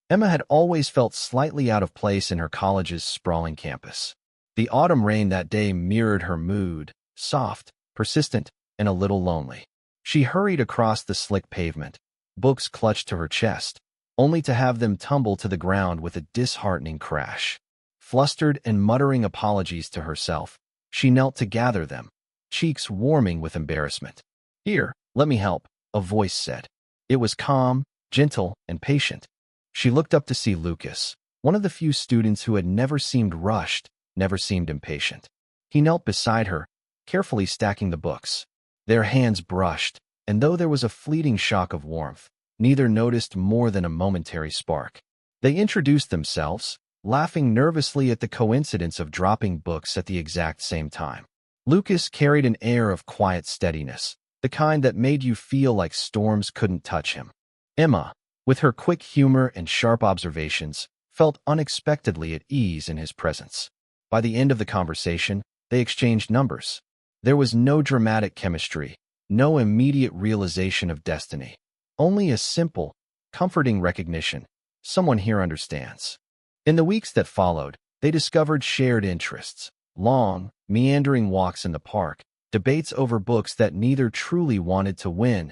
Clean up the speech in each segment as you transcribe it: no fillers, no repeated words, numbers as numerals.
Emma had always felt slightly out of place in her college's sprawling campus. The autumn rain that day mirrored her mood, soft, persistent, and a little lonely. She hurried across the slick pavement, books clutched to her chest, only to have them tumble to the ground with a disheartening crash. Flustered and muttering apologies to herself, she knelt to gather them, cheeks warming with embarrassment. "Here, let me help," a voice said. It was calm, gentle, and patient. She looked up to see Lucas, one of the few students who had never seemed rushed, never seemed impatient. He knelt beside her, carefully stacking the books. Their hands brushed, and though there was a fleeting shock of warmth, neither noticed more than a momentary spark. They introduced themselves, laughing nervously at the coincidence of dropping books at the exact same time. Lucas carried an air of quiet steadiness, the kind that made you feel like storms couldn't touch him. Emma, with her quick humor and sharp observations, felt unexpectedly at ease in his presence. By the end of the conversation, they exchanged numbers. There was no dramatic chemistry, no immediate realization of destiny, only a simple, comforting recognition. Someone here understands. In the weeks that followed, they discovered shared interests, long, meandering walks in the park, debates over books that neither truly wanted to win,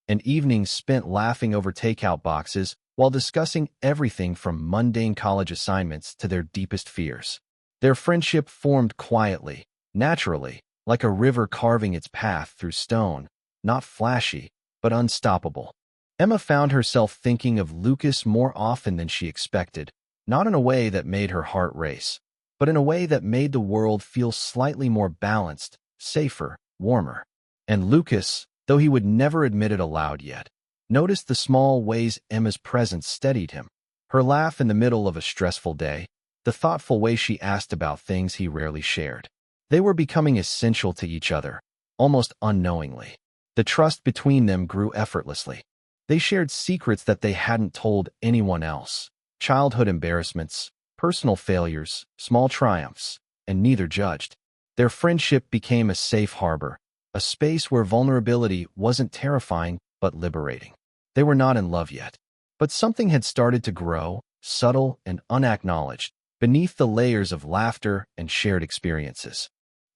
and evenings spent laughing over takeout boxes while discussing everything from mundane college assignments to their deepest fears. Their friendship formed quietly, naturally, like a river carving its path through stone, not flashy, but unstoppable. Emma found herself thinking of Lucas more often than she expected, not in a way that made her heart race, but in a way that made the world feel slightly more balanced, safer, warmer. And Lucas, though he would never admit it aloud yet, noticed the small ways Emma's presence steadied him. Her laugh in the middle of a stressful day, the thoughtful way she asked about things he rarely shared. They were becoming essential to each other, almost unknowingly. The trust between them grew effortlessly. They shared secrets that they hadn't told anyone else, childhood embarrassments, personal failures, small triumphs, and neither judged. Their friendship became a safe harbor, a space where vulnerability wasn't terrifying but liberating. They were not in love yet, but something had started to grow, subtle and unacknowledged, beneath the layers of laughter and shared experiences.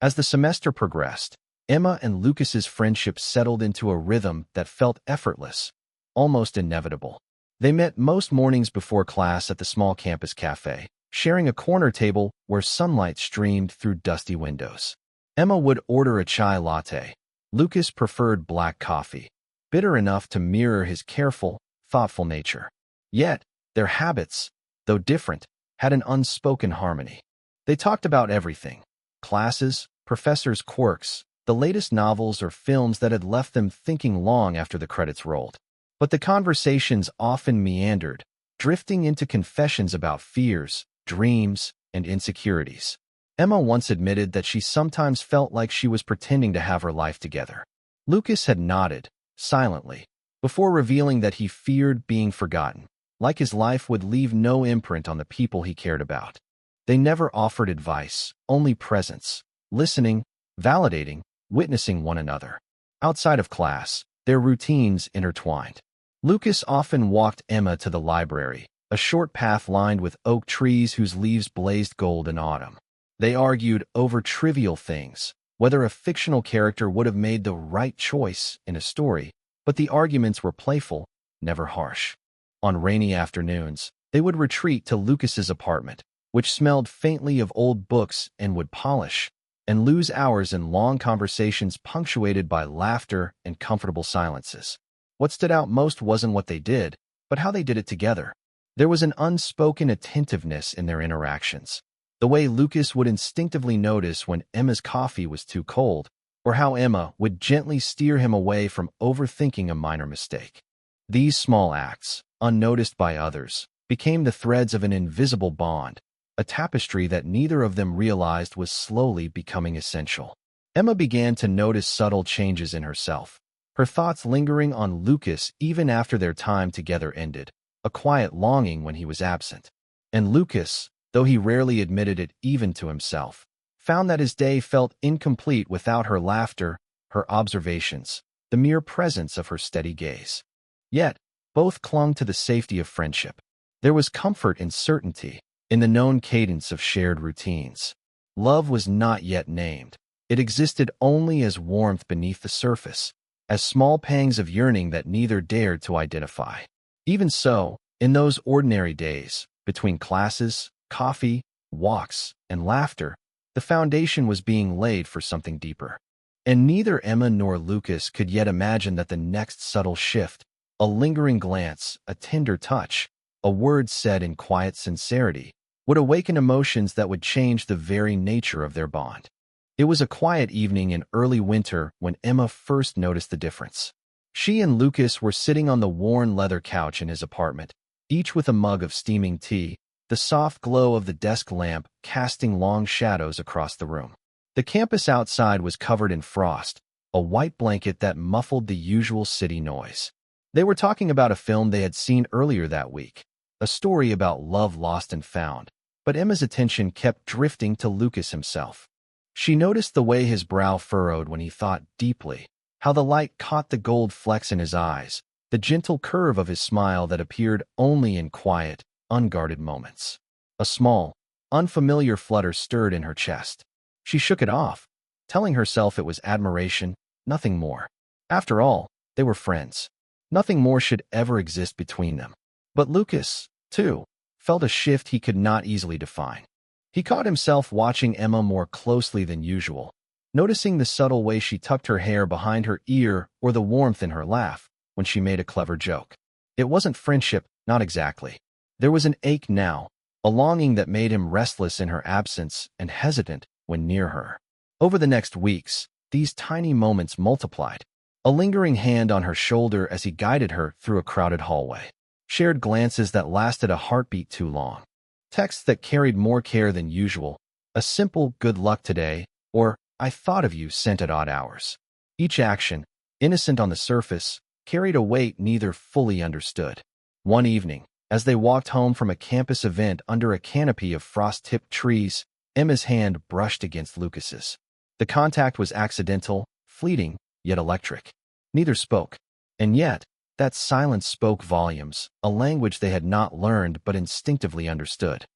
As the semester progressed, Emma and Lucas's friendship settled into a rhythm that felt effortless, almost inevitable. They met most mornings before class at the small campus cafe, sharing a corner table where sunlight streamed through dusty windows. Emma would order a chai latte. Lucas preferred black coffee, bitter enough to mirror his careful, thoughtful nature. Yet, their habits, though different, had an unspoken harmony. They talked about everything: classes, professors' quirks, the latest novels or films that had left them thinking long after the credits rolled. But the conversations often meandered, drifting into confessions about fears, dreams, and insecurities. Emma once admitted that she sometimes felt like she was pretending to have her life together. Lucas had nodded, silently, before revealing that he feared being forgotten, like his life would leave no imprint on the people he cared about. They never offered advice, only presence, listening, validating, witnessing one another. Outside of class, their routines intertwined. Lucas often walked Emma to the library, a short path lined with oak trees whose leaves blazed gold in autumn. They argued over trivial things, whether a fictional character would have made the right choice in a story, but the arguments were playful, never harsh. On rainy afternoons, they would retreat to Lucas's apartment, which smelled faintly of old books and wood polish, and lose hours in long conversations punctuated by laughter and comfortable silences. What stood out most wasn't what they did, but how they did it together. There was an unspoken attentiveness in their interactions. The way Lucas would instinctively notice when Emma's coffee was too cold, or how Emma would gently steer him away from overthinking a minor mistake. These small acts, unnoticed by others, became the threads of an invisible bond, a tapestry that neither of them realized was slowly becoming essential. Emma began to notice subtle changes in herself, her thoughts lingering on Lucas even after their time together ended, a quiet longing when he was absent. And Lucas, though he rarely admitted it even to himself, found that his day felt incomplete without her laughter, her observations, the mere presence of her steady gaze. Yet, both clung to the safety of friendship. There was comfort in certainty, in the known cadence of shared routines. Love was not yet named. It existed only as warmth beneath the surface, as small pangs of yearning that neither dared to identify. Even so, in those ordinary days, between classes, coffee, walks, and laughter, the foundation was being laid for something deeper. And neither Emma nor Lucas could yet imagine that the next subtle shift, a lingering glance, a tender touch, a word said in quiet sincerity, would awaken emotions that would change the very nature of their bond. It was a quiet evening in early winter when Emma first noticed the difference. She and Lucas were sitting on the worn leather couch in his apartment, each with a mug of steaming tea, the soft glow of the desk lamp casting long shadows across the room. The campus outside was covered in frost, a white blanket that muffled the usual city noise. They were talking about a film they had seen earlier that week, a story about love lost and found, but Emma's attention kept drifting to Lucas himself. She noticed the way his brow furrowed when he thought deeply, how the light caught the gold flecks in his eyes, the gentle curve of his smile that appeared only in quiet, unguarded moments. A small, unfamiliar flutter stirred in her chest. She shook it off, telling herself it was admiration, nothing more. After all, they were friends. Nothing more should ever exist between them. But Lucas, too, felt a shift he could not easily define. He caught himself watching Emma more closely than usual, noticing the subtle way she tucked her hair behind her ear or the warmth in her laugh when she made a clever joke. It wasn't friendship, not exactly. There was an ache now, a longing that made him restless in her absence and hesitant when near her. Over the next weeks, these tiny moments multiplied. A lingering hand on her shoulder as he guided her through a crowded hallway. Shared glances that lasted a heartbeat too long. Texts that carried more care than usual. A simple "good luck today" or "I thought of you" sent at odd hours. Each action, innocent on the surface, carried a weight neither fully understood. One evening, as they walked home from a campus event under a canopy of frost-tipped trees, Emma's hand brushed against Lucas's. The contact was accidental, fleeting, yet electric. Neither spoke, and yet that silence spoke volumes, a language they had not learned but instinctively understood.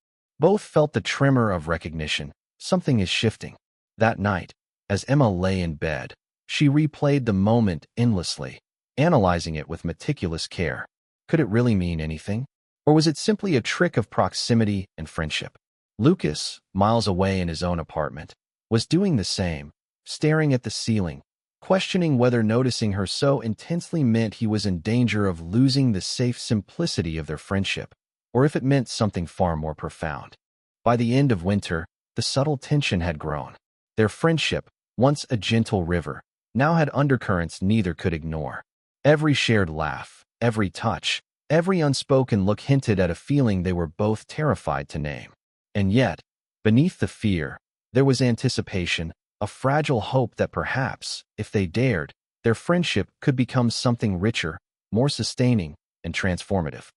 Both felt the tremor of recognition. Something is shifting. That night, as Emma lay in bed, she replayed the moment endlessly, analyzing it with meticulous care. Could it really mean anything? Or was it simply a trick of proximity and friendship? Lucas, miles away in his own apartment, was doing the same, staring at the ceiling, questioning whether noticing her so intensely meant he was in danger of losing the safe simplicity of their friendship, or if it meant something far more profound. By the end of winter, the subtle tension had grown. Their friendship, once a gentle river, now had undercurrents neither could ignore. Every shared laugh, every touch, every unspoken look hinted at a feeling they were both terrified to name. And yet, beneath the fear, there was anticipation, a fragile hope that perhaps, if they dared, their friendship could become something richer, more sustaining, and transformative.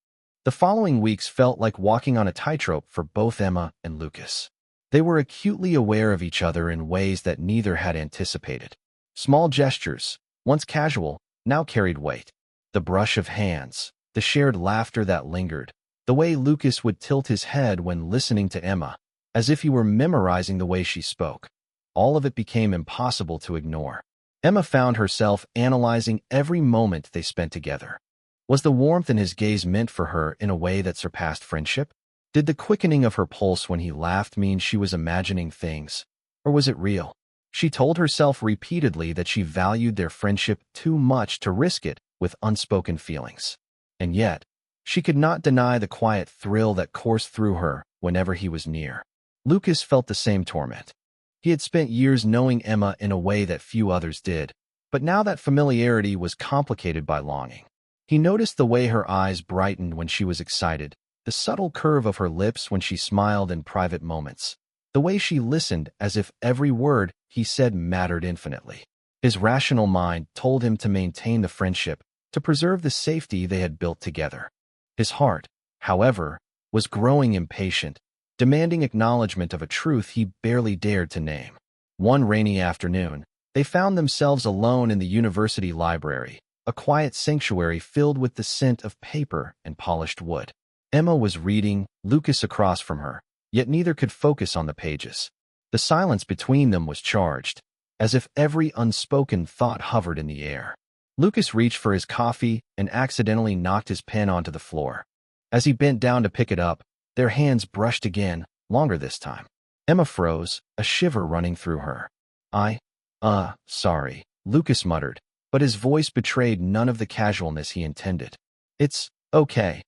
The following weeks felt like walking on a tightrope for both Emma and Lucas. They were acutely aware of each other in ways that neither had anticipated. Small gestures, once casual, now carried weight. The brush of hands, the shared laughter that lingered, the way Lucas would tilt his head when listening to Emma, as if he were memorizing the way she spoke. All of it became impossible to ignore. Emma found herself analyzing every moment they spent together. Was the warmth in his gaze meant for her in a way that surpassed friendship? Did the quickening of her pulse when he laughed mean she was imagining things? Or was it real? She told herself repeatedly that she valued their friendship too much to risk it with unspoken feelings. And yet, she could not deny the quiet thrill that coursed through her whenever he was near. Lucas felt the same torment. He had spent years knowing Emma in a way that few others did, but now that familiarity was complicated by longing. He noticed the way her eyes brightened when she was excited, the subtle curve of her lips when she smiled in private moments, the way she listened as if every word he said mattered infinitely. His rational mind told him to maintain the friendship, to preserve the safety they had built together. His heart, however, was growing impatient, demanding acknowledgement of a truth he barely dared to name. One rainy afternoon, they found themselves alone in the university library, a quiet sanctuary filled with the scent of paper and polished wood. Emma was reading, Lucas across from her, yet neither could focus on the pages. The silence between them was charged, as if every unspoken thought hovered in the air. Lucas reached for his coffee and accidentally knocked his pen onto the floor. As he bent down to pick it up, their hands brushed again, longer this time. Emma froze, a shiver running through her. Sorry, Lucas muttered, but his voice betrayed none of the casualness he intended. It's okay,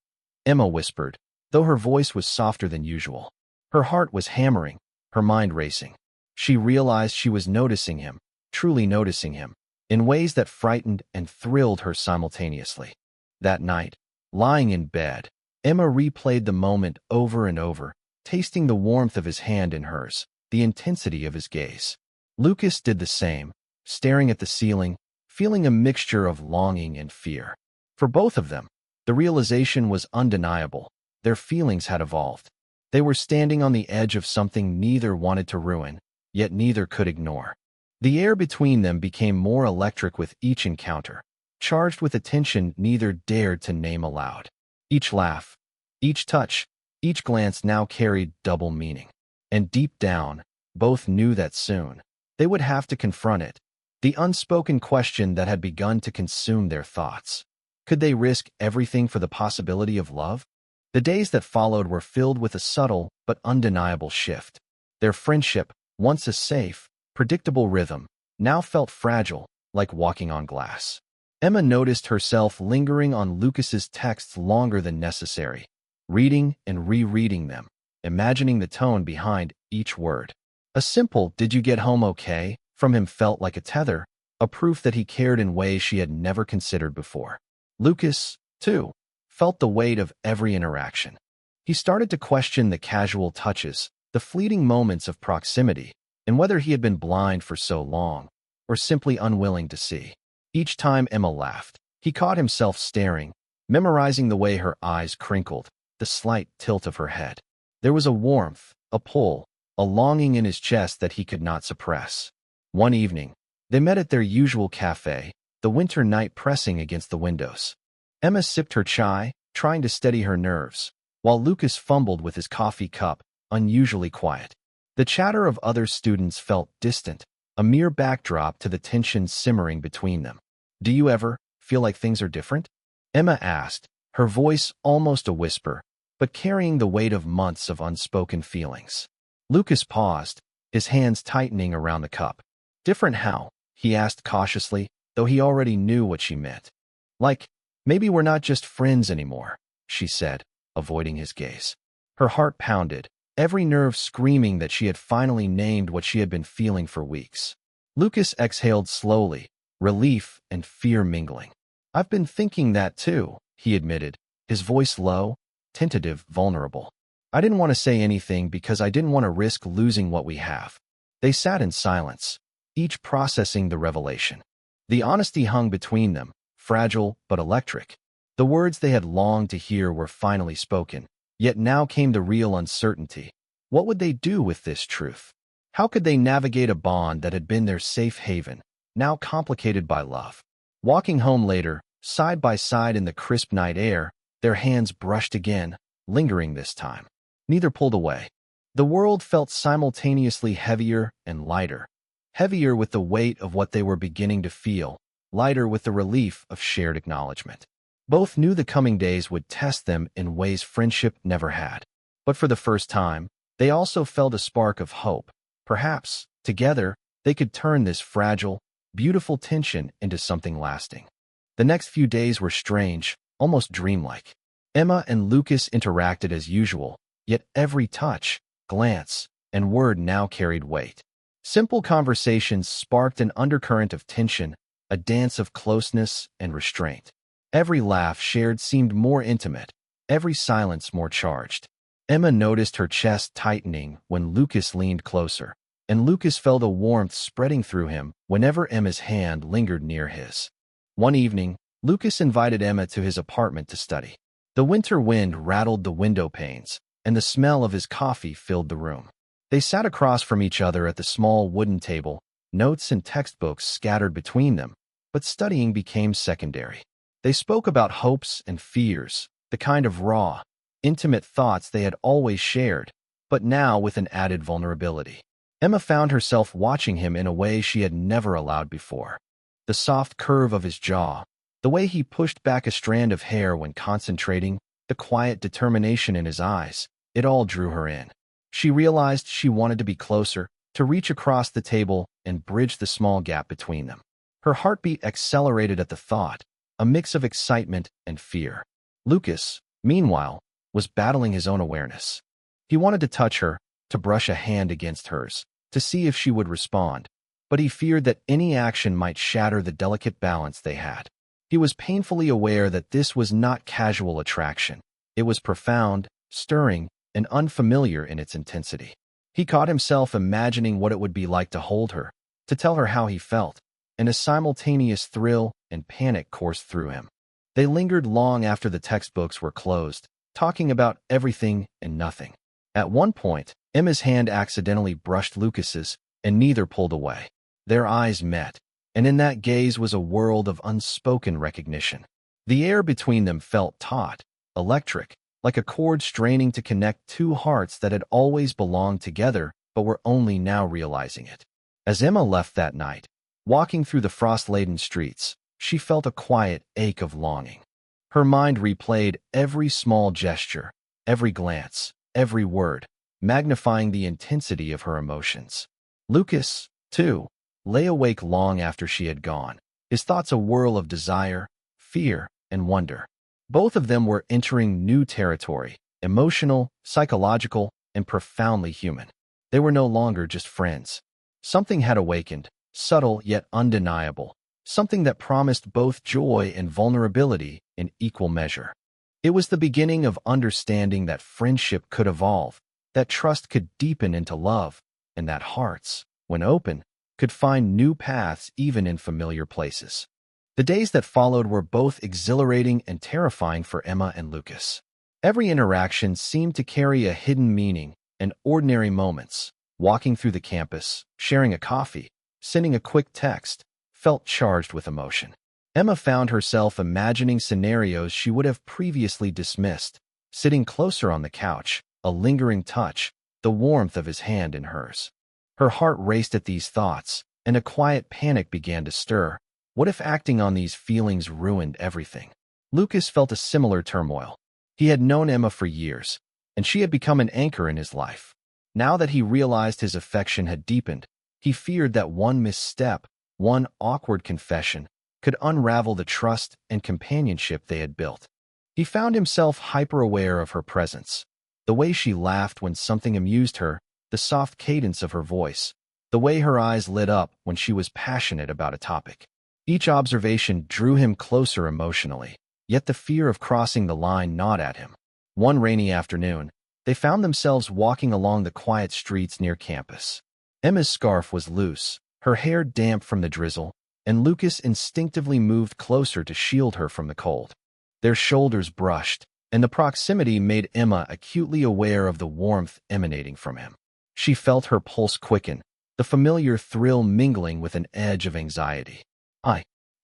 Emma whispered, though her voice was softer than usual. Her heart was hammering, her mind racing. She realized she was noticing him, truly noticing him, in ways that frightened and thrilled her simultaneously. That night, lying in bed, Emma replayed the moment over and over, tasting the warmth of his hand in hers, the intensity of his gaze. Lucas did the same, staring at the ceiling, feeling a mixture of longing and fear. For both of them, the realization was undeniable. Their feelings had evolved. They were standing on the edge of something neither wanted to ruin, yet neither could ignore. The air between them became more electric with each encounter, charged with a tension neither dared to name aloud. Each laugh, each touch, each glance now carried double meaning. And deep down, both knew that soon, they would have to confront it, the unspoken question that had begun to consume their thoughts. Could they risk everything for the possibility of love? The days that followed were filled with a subtle but undeniable shift. Their friendship, once a safe, predictable rhythm, now felt fragile, like walking on glass. Emma noticed herself lingering on Lucas's texts longer than necessary, reading and rereading them, imagining the tone behind each word. A simple "Did you get home okay?" from him felt like a tether, a proof that he cared in ways she had never considered before. Lucas, too, felt the weight of every interaction. He started to question the casual touches, the fleeting moments of proximity, and whether he had been blind for so long, or simply unwilling to see. Each time Emma laughed, he caught himself staring, memorizing the way her eyes crinkled, the slight tilt of her head. There was a warmth, a pull, a longing in his chest that he could not suppress. One evening, they met at their usual cafe, the winter night pressing against the windows. Emma sipped her chai, trying to steady her nerves, while Lucas fumbled with his coffee cup, unusually quiet. The chatter of other students felt distant, a mere backdrop to the tension simmering between them. "Do you ever feel like things are different?" Emma asked, her voice almost a whisper, but carrying the weight of months of unspoken feelings. Lucas paused, his hands tightening around the cup. "Different how?" he asked cautiously, though he already knew what she meant. "Like, maybe we're not just friends anymore," she said, avoiding his gaze. Her heart pounded, every nerve screaming that she had finally named what she had been feeling for weeks. Lucas exhaled slowly, relief and fear mingling. "I've been thinking that too," he admitted, his voice low, tentative, vulnerable. "I didn't want to say anything because I didn't want to risk losing what we have." They sat in silence, each processing the revelation. The honesty hung between them, fragile but electric. The words they had longed to hear were finally spoken, yet now came the real uncertainty. What would they do with this truth? How could they navigate a bond that had been their safe haven, now complicated by love? Walking home later, side by side in the crisp night air, their hands brushed again, lingering this time. Neither pulled away. The world felt simultaneously heavier and lighter. Heavier with the weight of what they were beginning to feel, lighter with the relief of shared acknowledgement. Both knew the coming days would test them in ways friendship never had. But for the first time, they also felt a spark of hope. Perhaps, together, they could turn this fragile, beautiful tension into something lasting. The next few days were strange, almost dreamlike. Emma and Lucas interacted as usual, yet every touch, glance, and word now carried weight. Simple conversations sparked an undercurrent of tension, a dance of closeness and restraint. Every laugh shared seemed more intimate, every silence more charged. Emma noticed her chest tightening when Lucas leaned closer, and Lucas felt a warmth spreading through him whenever Emma's hand lingered near his. One evening, Lucas invited Emma to his apartment to study. The winter wind rattled the window panes, and the smell of his coffee filled the room. They sat across from each other at the small wooden table, notes and textbooks scattered between them, but studying became secondary. They spoke about hopes and fears, the kind of raw, intimate thoughts they had always shared, but now with an added vulnerability. Emma found herself watching him in a way she had never allowed before. The soft curve of his jaw, the way he pushed back a strand of hair when concentrating, the quiet determination in his eyes, it all drew her in. She realized she wanted to be closer, to reach across the table and bridge the small gap between them. Her heartbeat accelerated at the thought, a mix of excitement and fear. Lucas, meanwhile, was battling his own awareness. He wanted to touch her, to brush a hand against hers, to see if she would respond, but he feared that any action might shatter the delicate balance they had. He was painfully aware that this was not casual attraction. It was profound, stirring, and unfamiliar in its intensity. He caught himself imagining what it would be like to hold her, to tell her how he felt, and a simultaneous thrill and panic coursed through him. They lingered long after the textbooks were closed, talking about everything and nothing. At one point, Emma's hand accidentally brushed Lucas's, and neither pulled away. Their eyes met, and in that gaze was a world of unspoken recognition. The air between them felt taut, electric, like a cord straining to connect two hearts that had always belonged together but were only now realizing it. As Emma left that night, walking through the frost-laden streets, she felt a quiet ache of longing. Her mind replayed every small gesture, every glance, every word, magnifying the intensity of her emotions. Lucas, too, lay awake long after she had gone, his thoughts a whirl of desire, fear, and wonder. Both of them were entering new territory, emotional, psychological, and profoundly human. They were no longer just friends. Something had awakened, subtle yet undeniable, something that promised both joy and vulnerability in equal measure. It was the beginning of understanding that friendship could evolve, that trust could deepen into love, and that hearts, when open, could find new paths even in familiar places. The days that followed were both exhilarating and terrifying for Emma and Lucas. Every interaction seemed to carry a hidden meaning, and ordinary moments, walking through the campus, sharing a coffee, sending a quick text, felt charged with emotion. Emma found herself imagining scenarios she would have previously dismissed, sitting closer on the couch, a lingering touch, the warmth of his hand in hers. Her heart raced at these thoughts, and a quiet panic began to stir. What if acting on these feelings ruined everything? Lucas felt a similar turmoil. He had known Emma for years, and she had become an anchor in his life. Now that he realized his affection had deepened, he feared that one misstep, one awkward confession, could unravel the trust and companionship they had built. He found himself hyper-aware of her presence, the way she laughed when something amused her, the soft cadence of her voice, the way her eyes lit up when she was passionate about a topic. Each observation drew him closer emotionally, yet the fear of crossing the line gnawed at him. One rainy afternoon, they found themselves walking along the quiet streets near campus. Emma's scarf was loose, her hair damp from the drizzle, and Lucas instinctively moved closer to shield her from the cold. Their shoulders brushed, and the proximity made Emma acutely aware of the warmth emanating from him. She felt her pulse quicken, the familiar thrill mingling with an edge of anxiety.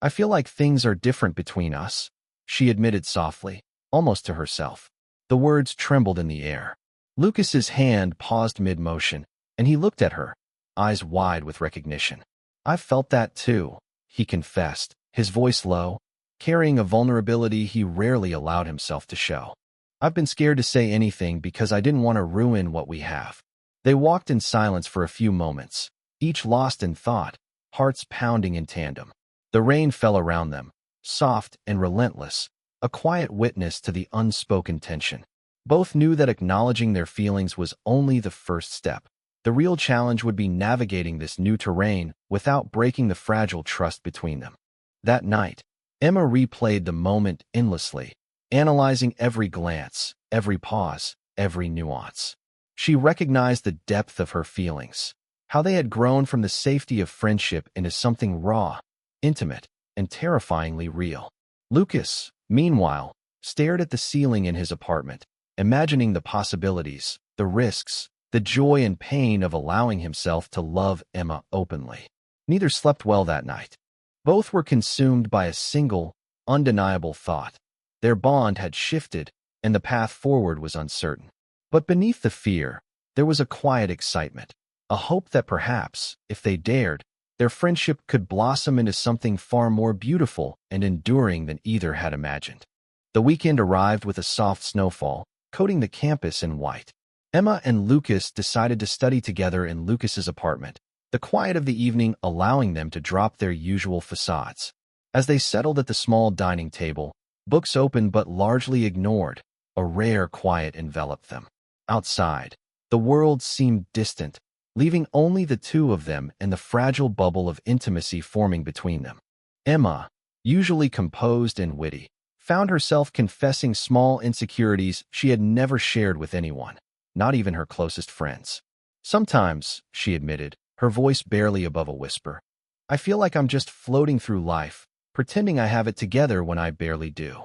I feel like things are different between us, she admitted softly, almost to herself. The words trembled in the air. Lucas's hand paused mid-motion, and he looked at her, eyes wide with recognition. I've felt that too, he confessed, his voice low, carrying a vulnerability he rarely allowed himself to show. I've been scared to say anything because I didn't want to ruin what we have. They walked in silence for a few moments, each lost in thought, hearts pounding in tandem. The rain fell around them, soft and relentless, a quiet witness to the unspoken tension. Both knew that acknowledging their feelings was only the first step. The real challenge would be navigating this new terrain without breaking the fragile trust between them. That night, Emma replayed the moment endlessly, analyzing every glance, every pause, every nuance. She recognized the depth of her feelings, how they had grown from the safety of friendship into something raw, intimate, and terrifyingly real. Lucas, meanwhile, stared at the ceiling in his apartment, imagining the possibilities, the risks, the joy and pain of allowing himself to love Emma openly. Neither slept well that night. Both were consumed by a single, undeniable thought. Their bond had shifted, and the path forward was uncertain. But beneath the fear, there was a quiet excitement, a hope that perhaps, if they dared, their friendship could blossom into something far more beautiful and enduring than either had imagined. The weekend arrived with a soft snowfall, coating the campus in white. Emma and Lucas decided to study together in Lucas's apartment, the quiet of the evening allowing them to drop their usual facades. As they settled at the small dining table, books open but largely ignored, a rare quiet enveloped them. Outside, the world seemed distant, leaving only the two of them and the fragile bubble of intimacy forming between them. Emma, usually composed and witty, found herself confessing small insecurities she had never shared with anyone, not even her closest friends. Sometimes, she admitted, her voice barely above a whisper, I feel like I'm just floating through life, pretending I have it together when I barely do.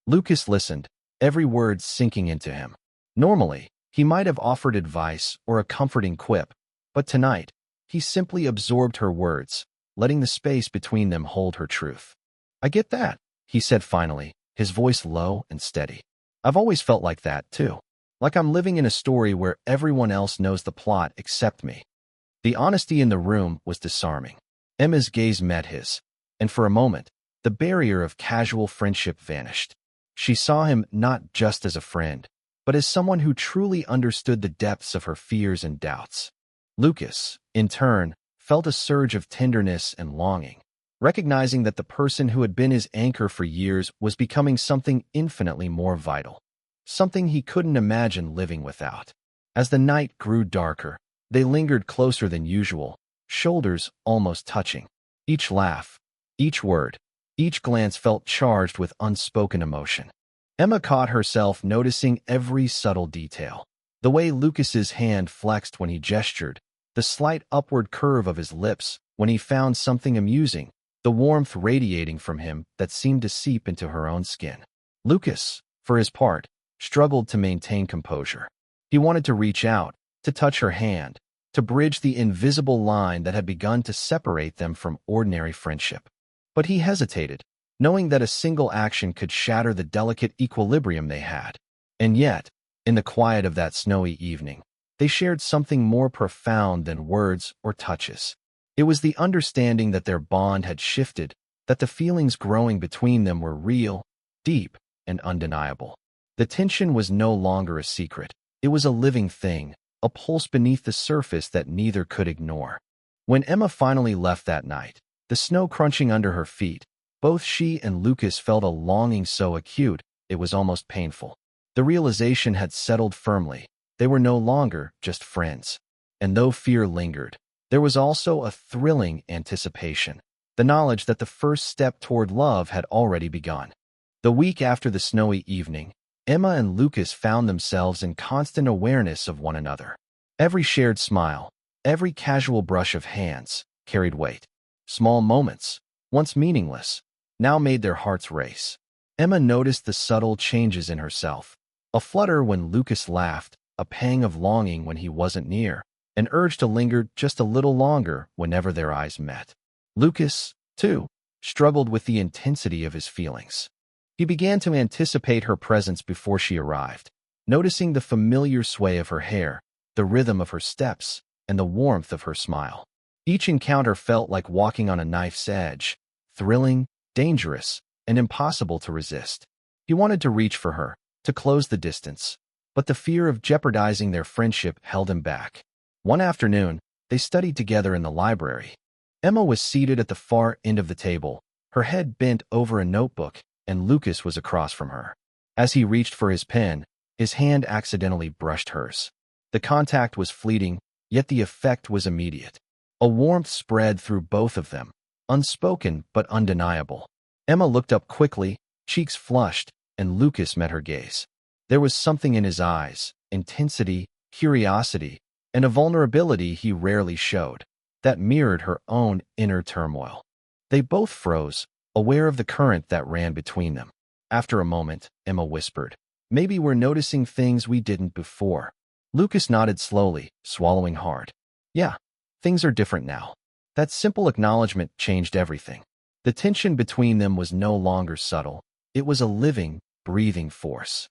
Lucas listened, every word sinking into him. Normally, he might have offered advice or a comforting quip, but tonight, he simply absorbed her words, letting the space between them hold her truth. I get that, he said finally, his voice low and steady. I've always felt like that, too. Like I'm living in a story where everyone else knows the plot except me. The honesty in the room was disarming. Emma's gaze met his, and for a moment, the barrier of casual friendship vanished. She saw him not just as a friend, but as someone who truly understood the depths of her fears and doubts. Lucas, in turn, felt a surge of tenderness and longing, recognizing that the person who had been his anchor for years was becoming something infinitely more vital, something he couldn't imagine living without. As the night grew darker, they lingered closer than usual, shoulders almost touching. Each laugh, each word, each glance felt charged with unspoken emotion. Emma caught herself noticing every subtle detail. The way Lucas's hand flexed when he gestured, the slight upward curve of his lips when he found something amusing, the warmth radiating from him that seemed to seep into her own skin. Lucas, for his part, struggled to maintain composure. He wanted to reach out, to touch her hand, to bridge the invisible line that had begun to separate them from ordinary friendship. But he hesitated, knowing that a single action could shatter the delicate equilibrium they had. And yet, in the quiet of that snowy evening, they shared something more profound than words or touches. It was the understanding that their bond had shifted, that the feelings growing between them were real, deep, and undeniable. The tension was no longer a secret. It was a living thing, a pulse beneath the surface that neither could ignore. When Emma finally left that night, the snow crunching under her feet, both she and Lucas felt a longing so acute, it was almost painful. The realization had settled firmly. They were no longer just friends. And though fear lingered, there was also a thrilling anticipation, the knowledge that the first step toward love had already begun. The week after the snowy evening, Emma and Lucas found themselves in constant awareness of one another. Every shared smile, every casual brush of hands, carried weight. Small moments, once meaningless, now made their hearts race. Emma noticed the subtle changes in herself, a flutter when Lucas laughed, a pang of longing when he wasn't near, an urge to linger just a little longer whenever their eyes met. Lucas, too, struggled with the intensity of his feelings. He began to anticipate her presence before she arrived, noticing the familiar sway of her hair, the rhythm of her steps, and the warmth of her smile. Each encounter felt like walking on a knife's edge, thrilling, dangerous, and impossible to resist. He wanted to reach for her, to close the distance, but the fear of jeopardizing their friendship held him back. One afternoon, they studied together in the library. Emma was seated at the far end of the table, her head bent over a notebook, and Lucas was across from her. As he reached for his pen, his hand accidentally brushed hers. The contact was fleeting, yet the effect was immediate. A warmth spread through both of them, unspoken but undeniable. Emma looked up quickly, cheeks flushed, and Lucas met her gaze. There was something in his eyes, intensity, curiosity, and a vulnerability he rarely showed, that mirrored her own inner turmoil. They both froze, aware of the current that ran between them. After a moment, Emma whispered, "Maybe we're noticing things we didn't before." Lucas nodded slowly, swallowing hard. "Yeah, things are different now." That simple acknowledgement changed everything. The tension between them was no longer subtle. It was a living, breathing force.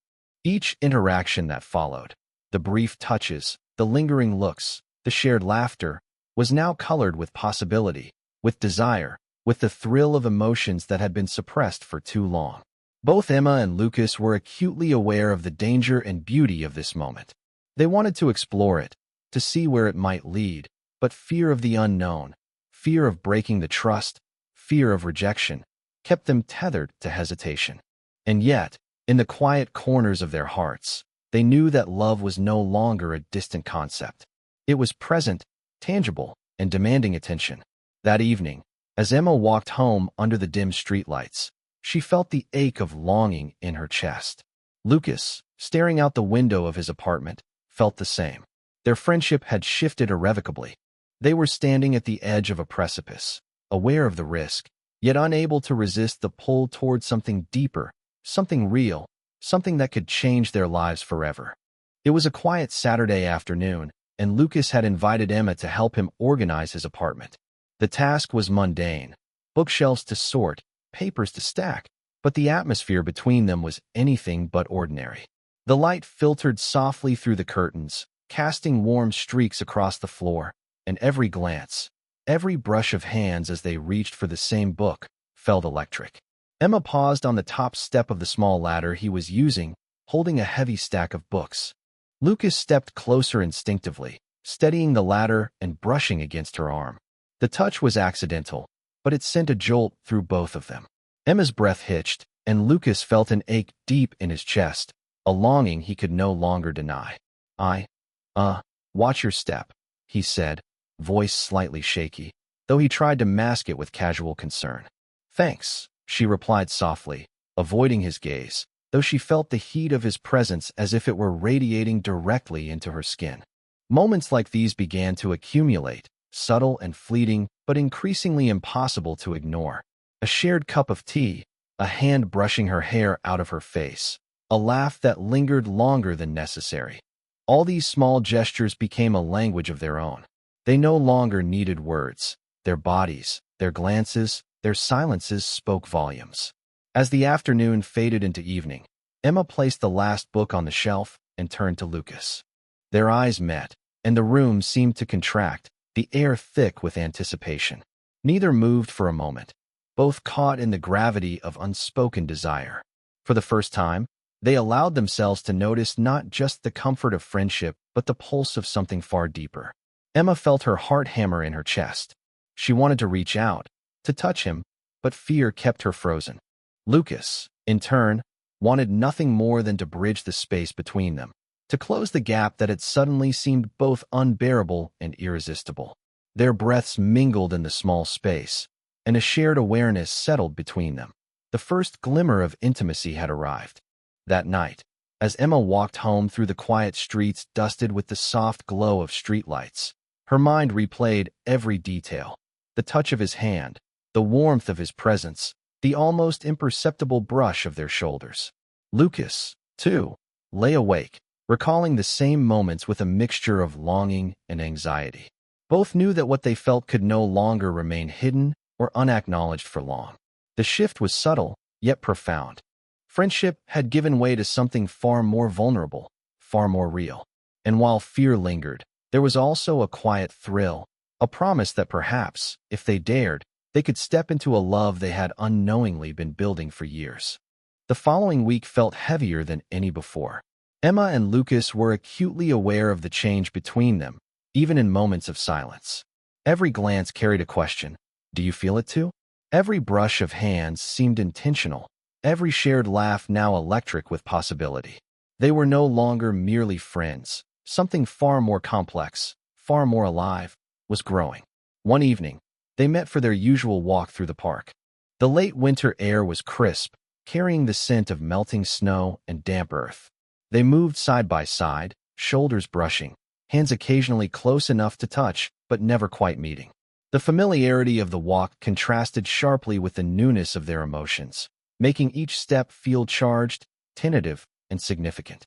Each interaction that followed, the brief touches, the lingering looks, the shared laughter, was now colored with possibility, with desire, with the thrill of emotions that had been suppressed for too long. Both Emma and Lucas were acutely aware of the danger and beauty of this moment. They wanted to explore it, to see where it might lead, but fear of the unknown, fear of breaking the trust, fear of rejection, kept them tethered to hesitation. And yet, in the quiet corners of their hearts, they knew that love was no longer a distant concept. It was present, tangible, and demanding attention. That evening, as Emma walked home under the dim streetlights, she felt the ache of longing in her chest. Lucas, staring out the window of his apartment, felt the same. Their friendship had shifted irrevocably. They were standing at the edge of a precipice, aware of the risk, yet unable to resist the pull toward something deeper, something real, something that could change their lives forever. It was a quiet Saturday afternoon, and Lucas had invited Emma to help him organize his apartment. The task was mundane, bookshelves to sort, papers to stack, but the atmosphere between them was anything but ordinary. The light filtered softly through the curtains, casting warm streaks across the floor, and every glance, every brush of hands as they reached for the same book, felt electric. Emma paused on the top step of the small ladder he was using, holding a heavy stack of books. Lucas stepped closer instinctively, steadying the ladder and brushing against her arm. The touch was accidental, but it sent a jolt through both of them. Emma's breath hitched, and Lucas felt an ache deep in his chest, a longing he could no longer deny. Watch your step, he said, voice slightly shaky, though he tried to mask it with casual concern. Thanks, she replied softly, avoiding his gaze, though she felt the heat of his presence as if it were radiating directly into her skin. Moments like these began to accumulate, subtle and fleeting, but increasingly impossible to ignore. A shared cup of tea, a hand brushing her hair out of her face, a laugh that lingered longer than necessary. All these small gestures became a language of their own. They no longer needed words. Their bodies, their glances, their silences spoke volumes. As the afternoon faded into evening, Emma placed the last book on the shelf and turned to Lucas. Their eyes met, and the room seemed to contract, the air thick with anticipation. Neither moved for a moment, both caught in the gravity of unspoken desire. For the first time, they allowed themselves to notice not just the comfort of friendship, but the pulse of something far deeper. Emma felt her heart hammer in her chest. She wanted to reach out, to touch him, but fear kept her frozen. Lucas, in turn, wanted nothing more than to bridge the space between them, to close the gap that had suddenly seemed both unbearable and irresistible. Their breaths mingled in the small space, and a shared awareness settled between them. The first glimmer of intimacy had arrived. That night, as Emma walked home through the quiet streets dusted with the soft glow of streetlights, her mind replayed every detail. The touch of his hand, the warmth of his presence, the almost imperceptible brush of their shoulders. Lucas, too, lay awake, recalling the same moments with a mixture of longing and anxiety. Both knew that what they felt could no longer remain hidden or unacknowledged for long. The shift was subtle, yet profound. Friendship had given way to something far more vulnerable, far more real. And while fear lingered, there was also a quiet thrill, a promise that perhaps, if they dared, they could step into a love they had unknowingly been building for years. The following week felt heavier than any before. Emma and Lucas were acutely aware of the change between them, even in moments of silence. Every glance carried a question. Do you feel it too? Every brush of hands seemed intentional, every shared laugh now electric with possibility. They were no longer merely friends. Something far more complex, far more alive, was growing. One evening, they met for their usual walk through the park. The late winter air was crisp, carrying the scent of melting snow and damp earth. They moved side by side, shoulders brushing, hands occasionally close enough to touch, but never quite meeting. The familiarity of the walk contrasted sharply with the newness of their emotions, making each step feel charged, tentative, and significant.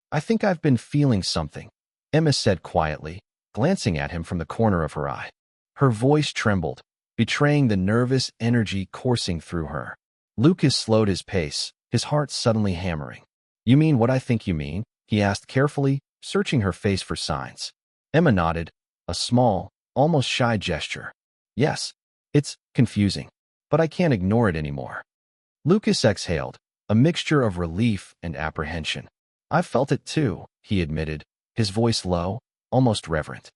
I think I've been feeling something, Emma said quietly, glancing at him from the corner of her eye. Her voice trembled, betraying the nervous energy coursing through her. Lucas slowed his pace, his heart suddenly hammering. You mean what I think you mean? He asked carefully, searching her face for signs. Emma nodded, a small, almost shy gesture. Yes, it's confusing, but I can't ignore it anymore. Lucas exhaled, a mixture of relief and apprehension. I've felt it too, he admitted, his voice low, almost reverent.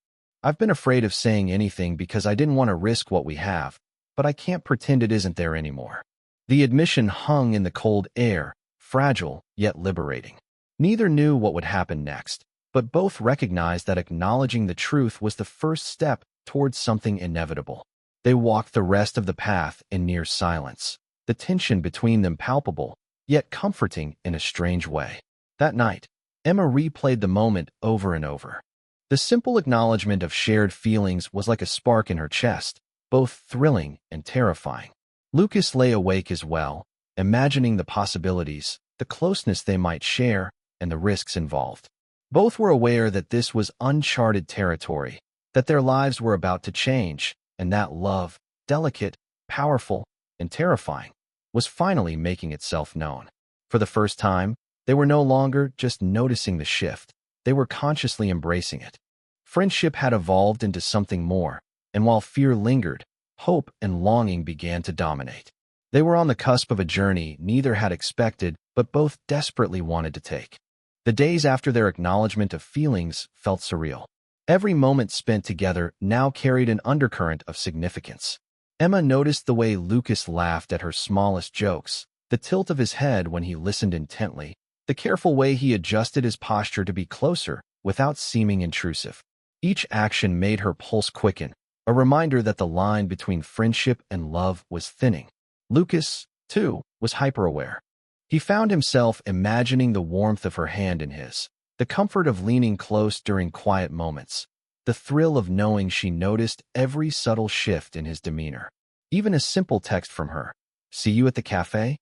I've been afraid of saying anything because I didn't want to risk what we have, but I can't pretend it isn't there anymore. The admission hung in the cold air, fragile yet liberating. Neither knew what would happen next, but both recognized that acknowledging the truth was the first step towards something inevitable. They walked the rest of the path in near silence, the tension between them palpable, yet comforting in a strange way. That night, Emma replayed the moment over and over. The simple acknowledgement of shared feelings was like a spark in her chest, both thrilling and terrifying. Lucas lay awake as well, imagining the possibilities, the closeness they might share, and the risks involved. Both were aware that this was uncharted territory, that their lives were about to change, and that love, delicate, powerful, and terrifying, was finally making itself known. For the first time, they were no longer just noticing the shift, they were consciously embracing it. Friendship had evolved into something more, and while fear lingered, hope and longing began to dominate. They were on the cusp of a journey neither had expected but both desperately wanted to take. The days after their acknowledgement of feelings felt surreal. Every moment spent together now carried an undercurrent of significance. Emma noticed the way Lucas laughed at her smallest jokes, the tilt of his head when he listened intently, the careful way he adjusted his posture to be closer without seeming intrusive. Each action made her pulse quicken, a reminder that the line between friendship and love was thinning. Lucas, too, was hyper-aware. He found himself imagining the warmth of her hand in his, the comfort of leaning close during quiet moments, the thrill of knowing she noticed every subtle shift in his demeanor. Even a simple text from her, "See you at the cafe?"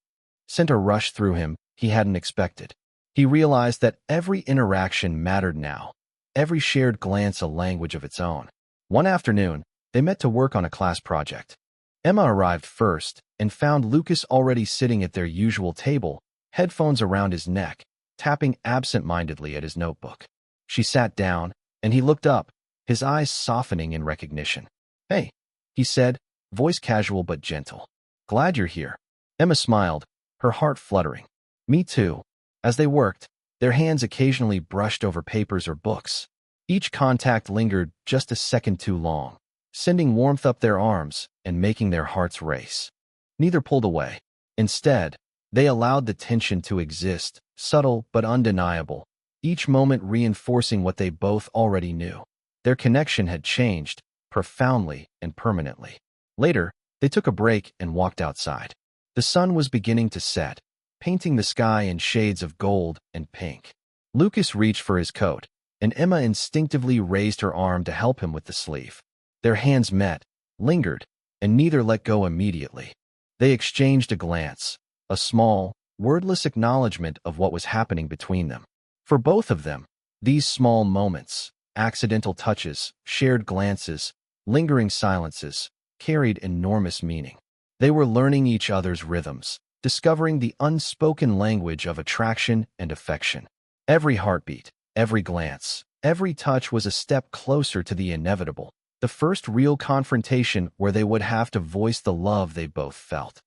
sent a rush through him he hadn't expected. He realized that every interaction mattered now, every shared glance a language of its own. One afternoon, they met to work on a class project. Emma arrived first and found Lucas already sitting at their usual table, headphones around his neck, tapping absent-mindedly at his notebook. She sat down, and he looked up, his eyes softening in recognition. "Hey," he said, voice casual but gentle. "Glad you're here." Emma smiled, her heart fluttering. "Me too." As they worked, their hands occasionally brushed over papers or books. Each contact lingered just a second too long, sending warmth up their arms and making their hearts race. Neither pulled away. Instead, they allowed the tension to exist, subtle but undeniable, each moment reinforcing what they both already knew. Their connection had changed, profoundly and permanently. Later, they took a break and walked outside. The sun was beginning to set, painting the sky in shades of gold and pink. Lucas reached for his coat, and Emma instinctively raised her arm to help him with the sleeve. Their hands met, lingered, and neither let go immediately. They exchanged a glance, a small, wordless acknowledgement of what was happening between them. For both of them, these small moments, accidental touches, shared glances, lingering silences, carried enormous meaning. They were learning each other's rhythms, discovering the unspoken language of attraction and affection. Every heartbeat, every glance, every touch was a step closer to the inevitable, the first real confrontation where they would have to voice the love they both felt.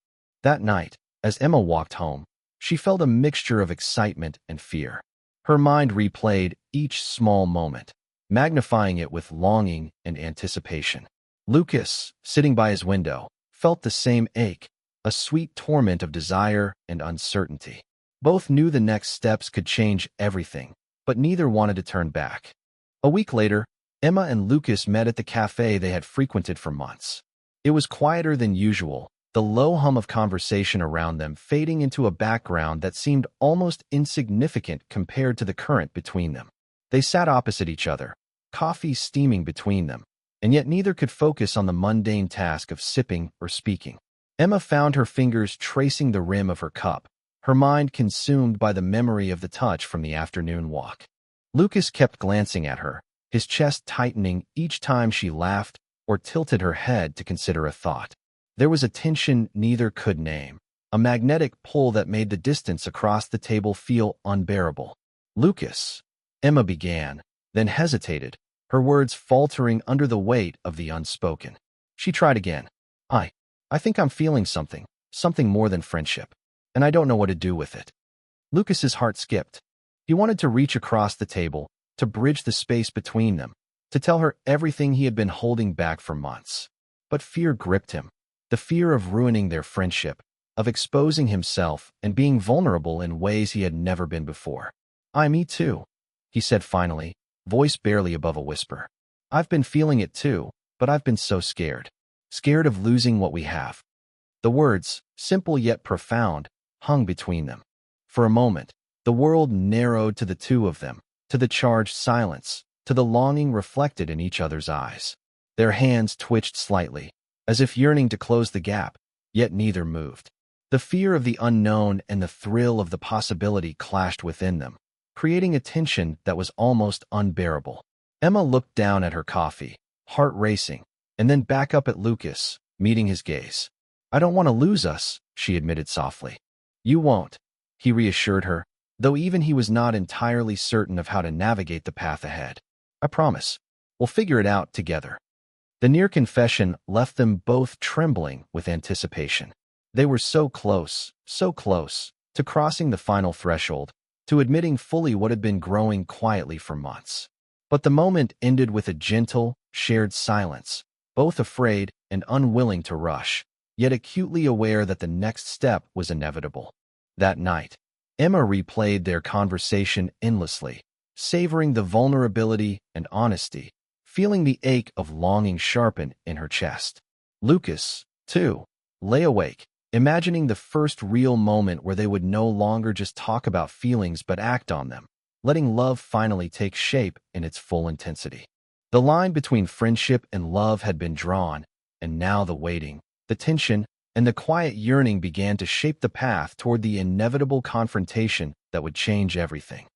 That night, as Emma walked home, she felt a mixture of excitement and fear. Her mind replayed each small moment, magnifying it with longing and anticipation. Lucas, sitting by his window, felt the same ache, a sweet torment of desire and uncertainty. Both knew the next steps could change everything, but neither wanted to turn back. A week later, Emma and Lucas met at the cafe they had frequented for months. It was quieter than usual, the low hum of conversation around them fading into a background that seemed almost insignificant compared to the current between them. They sat opposite each other, coffee steaming between them, and yet neither could focus on the mundane task of sipping or speaking. Emma found her fingers tracing the rim of her cup, her mind consumed by the memory of the touch from the afternoon walk. Lucas kept glancing at her, his chest tightening each time she laughed or tilted her head to consider a thought. There was a tension neither could name, a magnetic pull that made the distance across the table feel unbearable. "Lucas," Emma began, then hesitated, her words faltering under the weight of the unspoken. She tried again. I think I'm feeling something more than friendship, and I don't know what to do with it." Lucas's heart skipped. He wanted to reach across the table, to bridge the space between them, to tell her everything he had been holding back for months. But fear gripped him, the fear of ruining their friendship, of exposing himself and being vulnerable in ways he had never been before. Me too," he said finally, voice barely above a whisper. "I've been feeling it too, but I've been so scared. Scared of losing what we have." The words, simple yet profound, hung between them. For a moment, the world narrowed to the two of them, to the charged silence, to the longing reflected in each other's eyes. Their hands twitched slightly, as if yearning to close the gap, yet neither moved. The fear of the unknown and the thrill of the possibility clashed within them, creating a tension that was almost unbearable. Emma looked down at her coffee, heart racing, and then back up at Lucas, meeting his gaze. "I don't want to lose us," she admitted softly. "You won't," he reassured her, though even he was not entirely certain of how to navigate the path ahead. "I promise. We'll figure it out together." The near confession left them both trembling with anticipation. They were so close to crossing the final threshold, to admitting fully what had been growing quietly for months. But the moment ended with a gentle, shared silence, both afraid and unwilling to rush, yet acutely aware that the next step was inevitable. That night, Emma replayed their conversation endlessly, savoring the vulnerability and honesty, feeling the ache of longing sharpen in her chest. Lucas, too, lay awake, imagining the first real moment where they would no longer just talk about feelings but act on them, letting love finally take shape in its full intensity. The line between friendship and love had been drawn, and now the waiting, the tension, and the quiet yearning began to shape the path toward the inevitable confrontation that would change everything.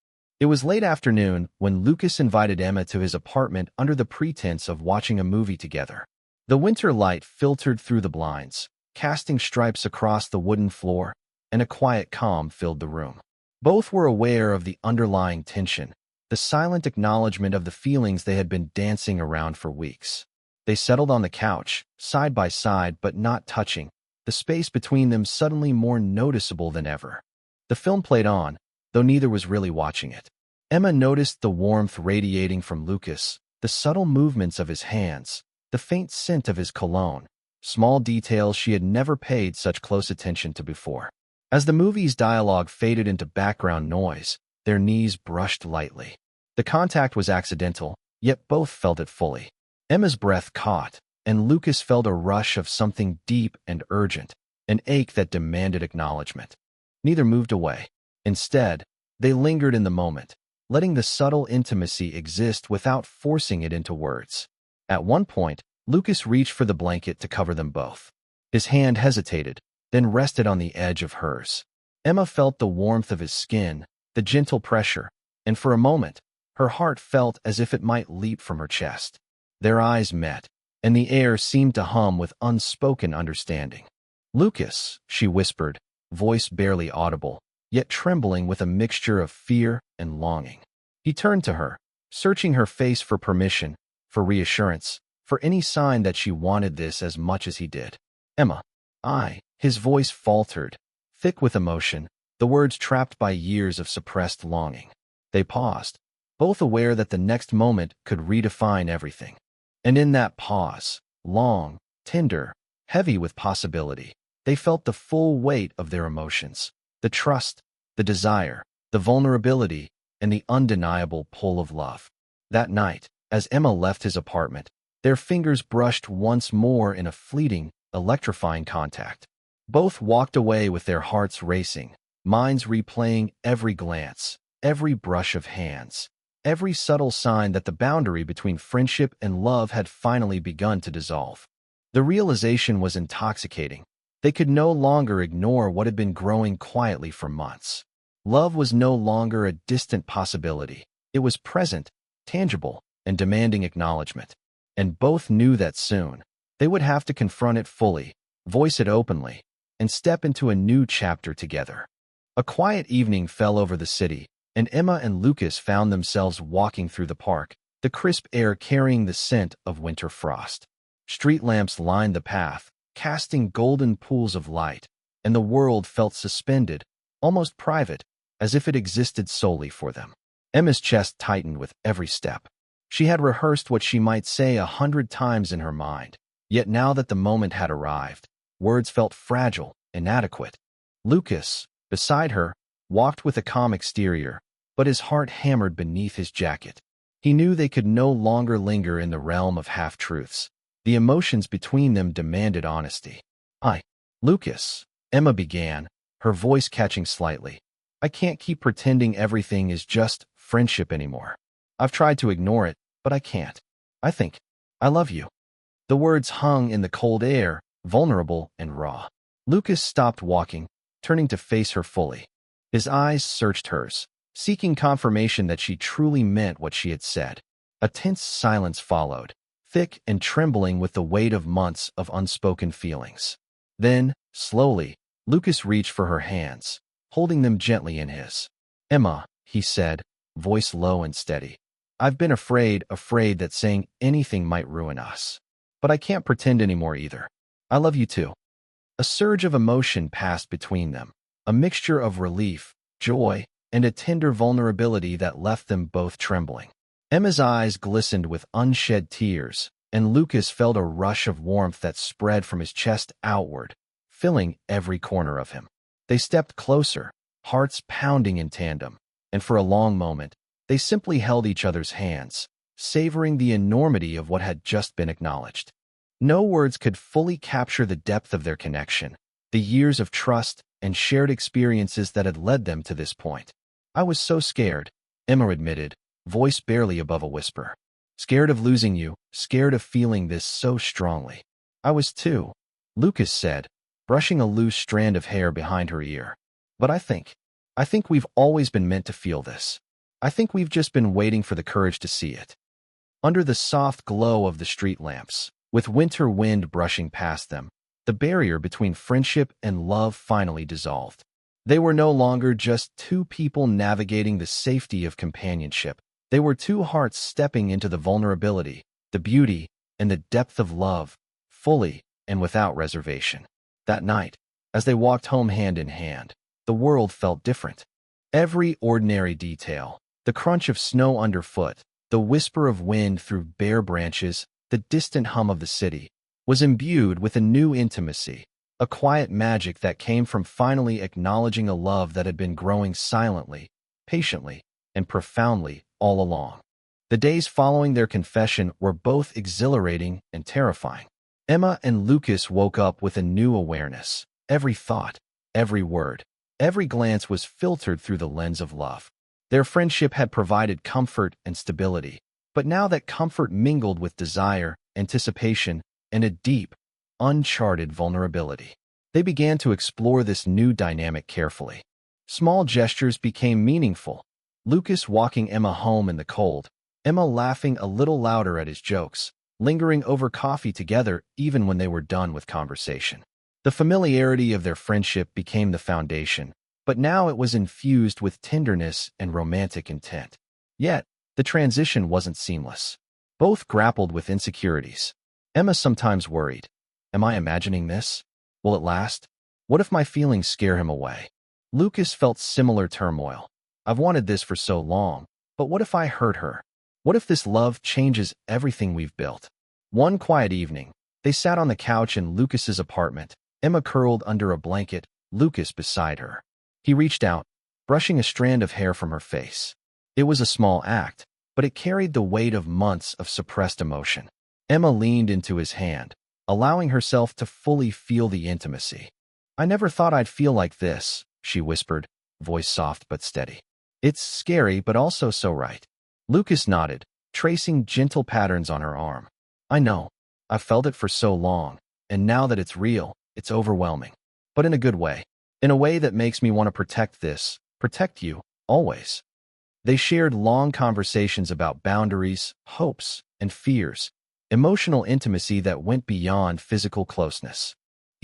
It was late afternoon when Lucas invited Emma to his apartment under the pretense of watching a movie together. The winter light filtered through the blinds, casting stripes across the wooden floor, and a quiet calm filled the room. Both were aware of the underlying tension, the silent acknowledgement of the feelings they had been dancing around for weeks. They settled on the couch, side by side but not touching, the space between them suddenly more noticeable than ever. The film played on, though neither was really watching it. Emma noticed the warmth radiating from Lucas, the subtle movements of his hands, the faint scent of his cologne, small details she had never paid such close attention to before. As the movie's dialogue faded into background noise, their knees brushed lightly. The contact was accidental, yet both felt it fully. Emma's breath caught, and Lucas felt a rush of something deep and urgent, an ache that demanded acknowledgement. Neither moved away. Instead, they lingered in the moment, letting the subtle intimacy exist without forcing it into words. At one point, Lucas reached for the blanket to cover them both. His hand hesitated, then rested on the edge of hers. Emma felt the warmth of his skin, the gentle pressure, and for a moment, her heart felt as if it might leap from her chest. Their eyes met, and the air seemed to hum with unspoken understanding. "Lucas," she whispered, voice barely audible, yet trembling with a mixture of fear and longing. He turned to her, searching her face for permission, for reassurance, for any sign that she wanted this as much as he did. "Emma, his voice faltered, thick with emotion, the words trapped by years of suppressed longing. They paused, both aware that the next moment could redefine everything. And in that pause, long, tender, heavy with possibility, they felt the full weight of their emotions, the trust, the desire, the vulnerability, and the undeniable pull of love. That night, as Emma left his apartment, their fingers brushed once more in a fleeting, electrifying contact. Both walked away with their hearts racing, minds replaying every glance, every brush of hands, every subtle sign that the boundary between friendship and love had finally begun to dissolve. The realization was intoxicating. They could no longer ignore what had been growing quietly for months. Love was no longer a distant possibility. It was present, tangible, and demanding acknowledgement. And both knew that soon, they would have to confront it fully, voice it openly, and step into a new chapter together. A quiet evening fell over the city, and Emma and Lucas found themselves walking through the park, the crisp air carrying the scent of winter frost. Street lamps lined the path, casting golden pools of light, and the world felt suspended, almost private, as if it existed solely for them. Emma's chest tightened with every step. She had rehearsed what she might say 100 times in her mind, yet now that the moment had arrived, words felt fragile, inadequate. Lucas, beside her, walked with a calm exterior, but his heart hammered beneath his jacket. He knew they could no longer linger in the realm of half-truths. The emotions between them demanded honesty. Lucas, Emma began, her voice catching slightly. I can't keep pretending everything is just friendship anymore. I've tried to ignore it, but I can't. I think I love you. The words hung in the cold air, vulnerable and raw. Lucas stopped walking, turning to face her fully. His eyes searched hers, seeking confirmation that she truly meant what she had said. A tense silence followed, thick and trembling with the weight of months of unspoken feelings. Then, slowly, Lucas reached for her hands, holding them gently in his. Emma, he said, voice low and steady. I've been afraid that saying anything might ruin us. But I can't pretend anymore either. I love you too. A surge of emotion passed between them, a mixture of relief, joy, and a tender vulnerability that left them both trembling. Emma's eyes glistened with unshed tears, and Lucas felt a rush of warmth that spread from his chest outward, filling every corner of him. They stepped closer, hearts pounding in tandem, and for a long moment, they simply held each other's hands, savoring the enormity of what had just been acknowledged. No words could fully capture the depth of their connection, the years of trust and shared experiences that had led them to this point. I was so scared, Emma admitted, voice barely above a whisper. Scared of losing you, scared of feeling this so strongly. I was too, Lucas said, brushing a loose strand of hair behind her ear. But I think we've always been meant to feel this. I think we've just been waiting for the courage to see it. Under the soft glow of the street lamps, with winter wind brushing past them, the barrier between friendship and love finally dissolved. They were no longer just two people navigating the safety of companionship. They were two hearts stepping into the vulnerability, the beauty, and the depth of love, fully and without reservation. That night, as they walked home hand in hand, the world felt different. Every ordinary detail, the crunch of snow underfoot, the whisper of wind through bare branches, the distant hum of the city, was imbued with a new intimacy, a quiet magic that came from finally acknowledging a love that had been growing silently, patiently, and profoundly all along. The days following their confession were both exhilarating and terrifying. Emma and Lucas woke up with a new awareness. Every thought, every word, every glance was filtered through the lens of love. Their friendship had provided comfort and stability, but now that comfort mingled with desire, anticipation, and a deep, uncharted vulnerability. They began to explore this new dynamic carefully. Small gestures became meaningful. Lucas walking Emma home in the cold, Emma laughing a little louder at his jokes, lingering over coffee together even when they were done with conversation. The familiarity of their friendship became the foundation, but now it was infused with tenderness and romantic intent. Yet, the transition wasn't seamless. Both grappled with insecurities. Emma sometimes worried. Am I imagining this? Will it last? What if my feelings scare him away? Lucas felt similar turmoil. I've wanted this for so long, but what if I hurt her? What if this love changes everything we've built? One quiet evening, they sat on the couch in Lucas's apartment, Emma curled under a blanket, Lucas beside her. He reached out, brushing a strand of hair from her face. It was a small act, but it carried the weight of months of suppressed emotion. Emma leaned into his hand, allowing herself to fully feel the intimacy. I never thought I'd feel like this, she whispered, voice soft but steady. It's scary but also so right. Lucas nodded, tracing gentle patterns on her arm. I know. I've felt it for so long, and now that it's real, it's overwhelming. But in a good way. In a way that makes me want to protect you, always. They shared long conversations about boundaries, hopes, and fears, emotional intimacy that went beyond physical closeness.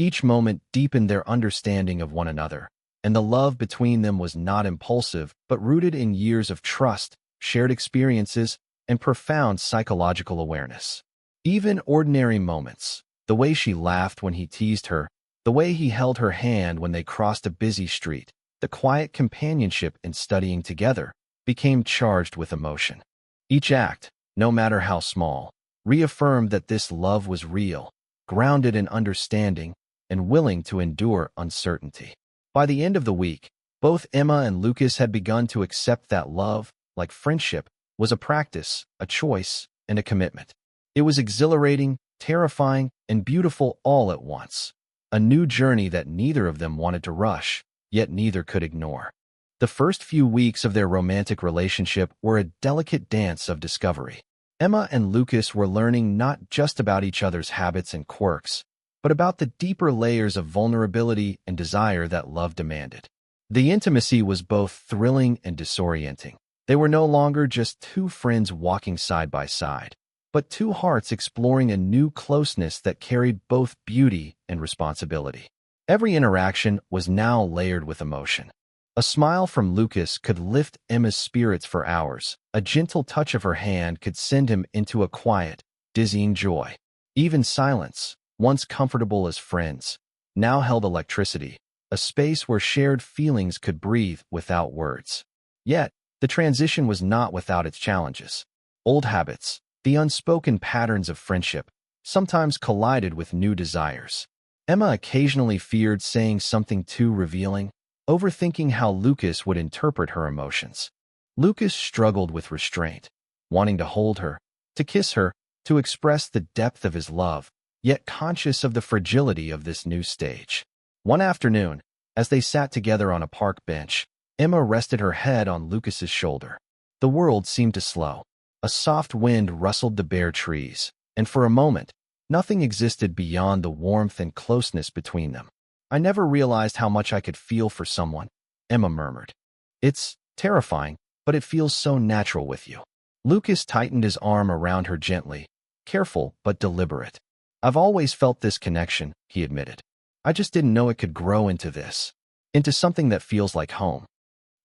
Each moment deepened their understanding of one another, and the love between them was not impulsive but rooted in years of trust, shared experiences, and profound psychological awareness. Even ordinary moments, the way she laughed when he teased her, the way he held her hand when they crossed a busy street, the quiet companionship in studying together, became charged with emotion. Each act, no matter how small, reaffirmed that this love was real, grounded in understanding, and willing to endure uncertainty. By the end of the week, both Emma and Lucas had begun to accept that love, like friendship, was a practice, a choice, and a commitment. It was exhilarating, terrifying, and beautiful all at once. A new journey that neither of them wanted to rush, yet neither could ignore. The first few weeks of their romantic relationship were a delicate dance of discovery. Emma and Lucas were learning not just about each other's habits and quirks, but about the deeper layers of vulnerability and desire that love demanded. The intimacy was both thrilling and disorienting. They were no longer just two friends walking side by side, but two hearts exploring a new closeness that carried both beauty and responsibility. Every interaction was now layered with emotion. A smile from Lucas could lift Emma's spirits for hours. A gentle touch of her hand could send him into a quiet, dizzying joy. Even silence, once comfortable as friends, now held electricity, a space where shared feelings could breathe without words. Yet, the transition was not without its challenges. Old habits, the unspoken patterns of friendship, sometimes collided with new desires. Emma occasionally feared saying something too revealing, overthinking how Lucas would interpret her emotions. Lucas struggled with restraint, wanting to hold her, to kiss her, to express the depth of his love, yet conscious of the fragility of this new stage. One afternoon, as they sat together on a park bench, Emma rested her head on Lucas's shoulder. The world seemed to slow. A soft wind rustled the bare trees, and for a moment, nothing existed beyond the warmth and closeness between them. "I never realized how much I could feel for someone," Emma murmured. "It's terrifying, but it feels so natural with you." Lucas tightened his arm around her gently, careful but deliberate. "I've always felt this connection," he admitted. "I just didn't know it could grow into this, into something that feels like home."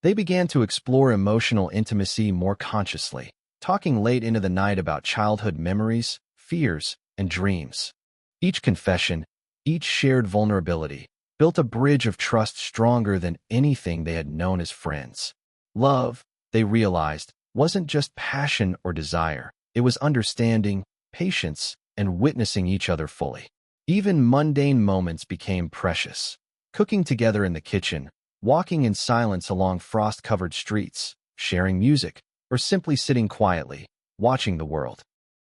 They began to explore emotional intimacy more consciously, talking late into the night about childhood memories, fears, and dreams. Each confession, each shared vulnerability, built a bridge of trust stronger than anything they had known as friends. Love, they realized, wasn't just passion or desire. It was understanding, patience, and witnessing each other fully. Even mundane moments became precious. Cooking together in the kitchen, walking in silence along frost-covered streets, sharing music, or simply sitting quietly, watching the world.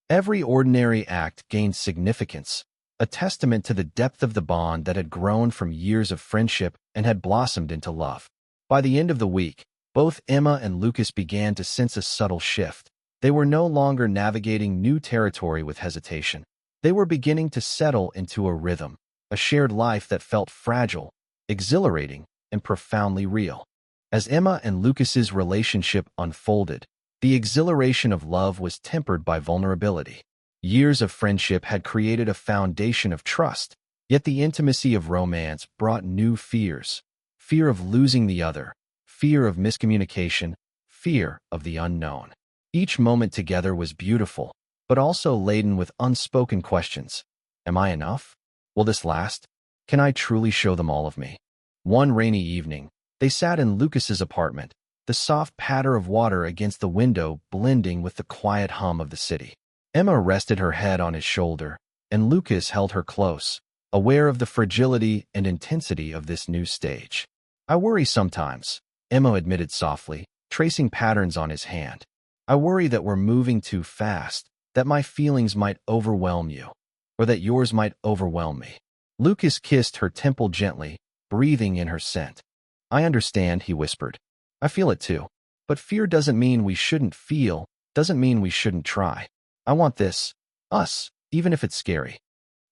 Every ordinary act gained significance, a testament to the depth of the bond that had grown from years of friendship and had blossomed into love. By the end of the week, both Emma and Lucas began to sense a subtle shift. They were no longer navigating new territory with hesitation. They were beginning to settle into a rhythm, a shared life that felt fragile, exhilarating, and profoundly real. As Emma and Lucas's relationship unfolded, the exhilaration of love was tempered by vulnerability. Years of friendship had created a foundation of trust, yet the intimacy of romance brought new fears. Fear of losing the other, fear of miscommunication, fear of the unknown. Each moment together was beautiful, but also laden with unspoken questions. Am I enough? Will this last? Can I truly show them all of me? One rainy evening, they sat in Lucas's apartment, the soft patter of water against the window blending with the quiet hum of the city. Emma rested her head on his shoulder, and Lucas held her close, aware of the fragility and intensity of this new stage. "I worry sometimes," Emma admitted softly, tracing patterns on his hand. "I worry that we're moving too fast, that my feelings might overwhelm you, or that yours might overwhelm me." Lucas kissed her temple gently, breathing in her scent. "I understand," he whispered. "I feel it too. But fear doesn't mean we shouldn't feel, doesn't mean we shouldn't try. I want this, us, even if it's scary."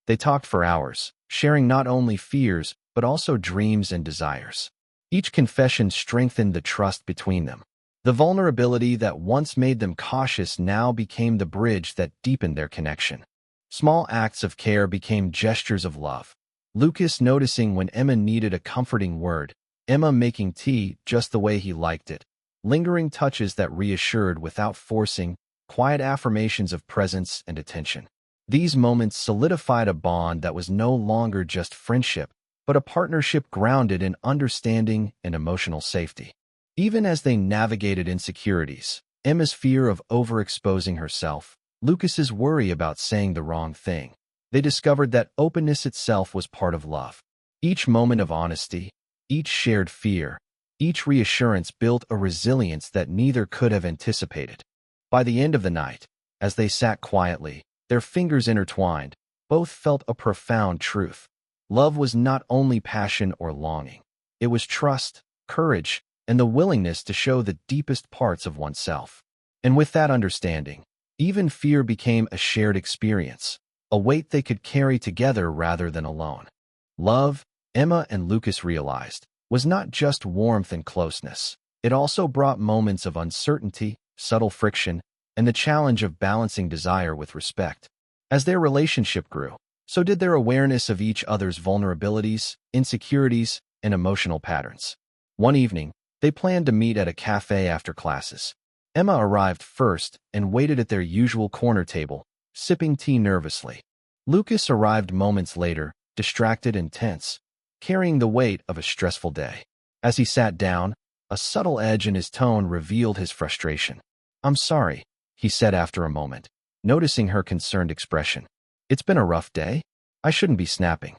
They talked for hours, sharing not only fears, but also dreams and desires. Each confession strengthened the trust between them. The vulnerability that once made them cautious now became the bridge that deepened their connection. Small acts of care became gestures of love. Lucas noticing when Emma needed a comforting word, Emma making tea just the way he liked it, lingering touches that reassured without forcing, quiet affirmations of presence and attention. These moments solidified a bond that was no longer just friendship, but a partnership grounded in understanding and emotional safety. Even as they navigated insecurities, Emma's fear of overexposing herself, Lucas's worry about saying the wrong thing, they discovered that openness itself was part of love. Each moment of honesty, each shared fear, each reassurance built a resilience that neither could have anticipated. By the end of the night, as they sat quietly, their fingers intertwined, both felt a profound truth. Love was not only passion or longing. It was trust, courage, and the willingness to show the deepest parts of oneself. And with that understanding, even fear became a shared experience, a weight they could carry together rather than alone. Love, Emma and Lucas realized, was not just warmth and closeness. It also brought moments of uncertainty, subtle friction, and the challenge of balancing desire with respect. As their relationship grew, so did their awareness of each other's vulnerabilities, insecurities, and emotional patterns. One evening, they planned to meet at a cafe after classes. Emma arrived first and waited at their usual corner table, sipping tea nervously. Lucas arrived moments later, distracted and tense, carrying the weight of a stressful day. As he sat down, a subtle edge in his tone revealed his frustration. "I'm sorry," he said after a moment, noticing her concerned expression. "It's been a rough day. I shouldn't be snapping."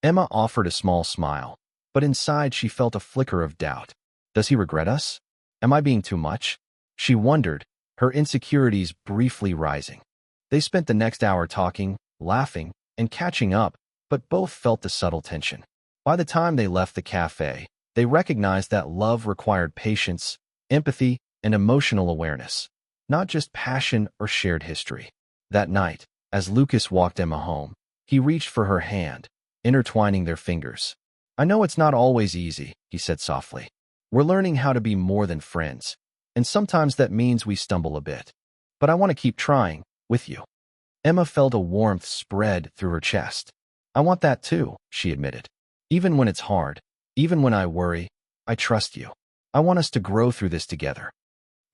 Emma offered a small smile, but inside she felt a flicker of doubt. Does he regret us? Am I being too much? She wondered, her insecurities briefly rising. They spent the next hour talking, laughing, and catching up, but both felt the subtle tension. By the time they left the cafe, they recognized that love required patience, empathy, and emotional awareness, not just passion or shared history. That night, as Lucas walked Emma home, he reached for her hand, intertwining their fingers. "I know it's not always easy," he said softly. "We're learning how to be more than friends, and sometimes that means we stumble a bit. But I want to keep trying, with you." Emma felt a warmth spread through her chest. "I want that too," she admitted. "Even when it's hard, even when I worry, I trust you. I want us to grow through this together."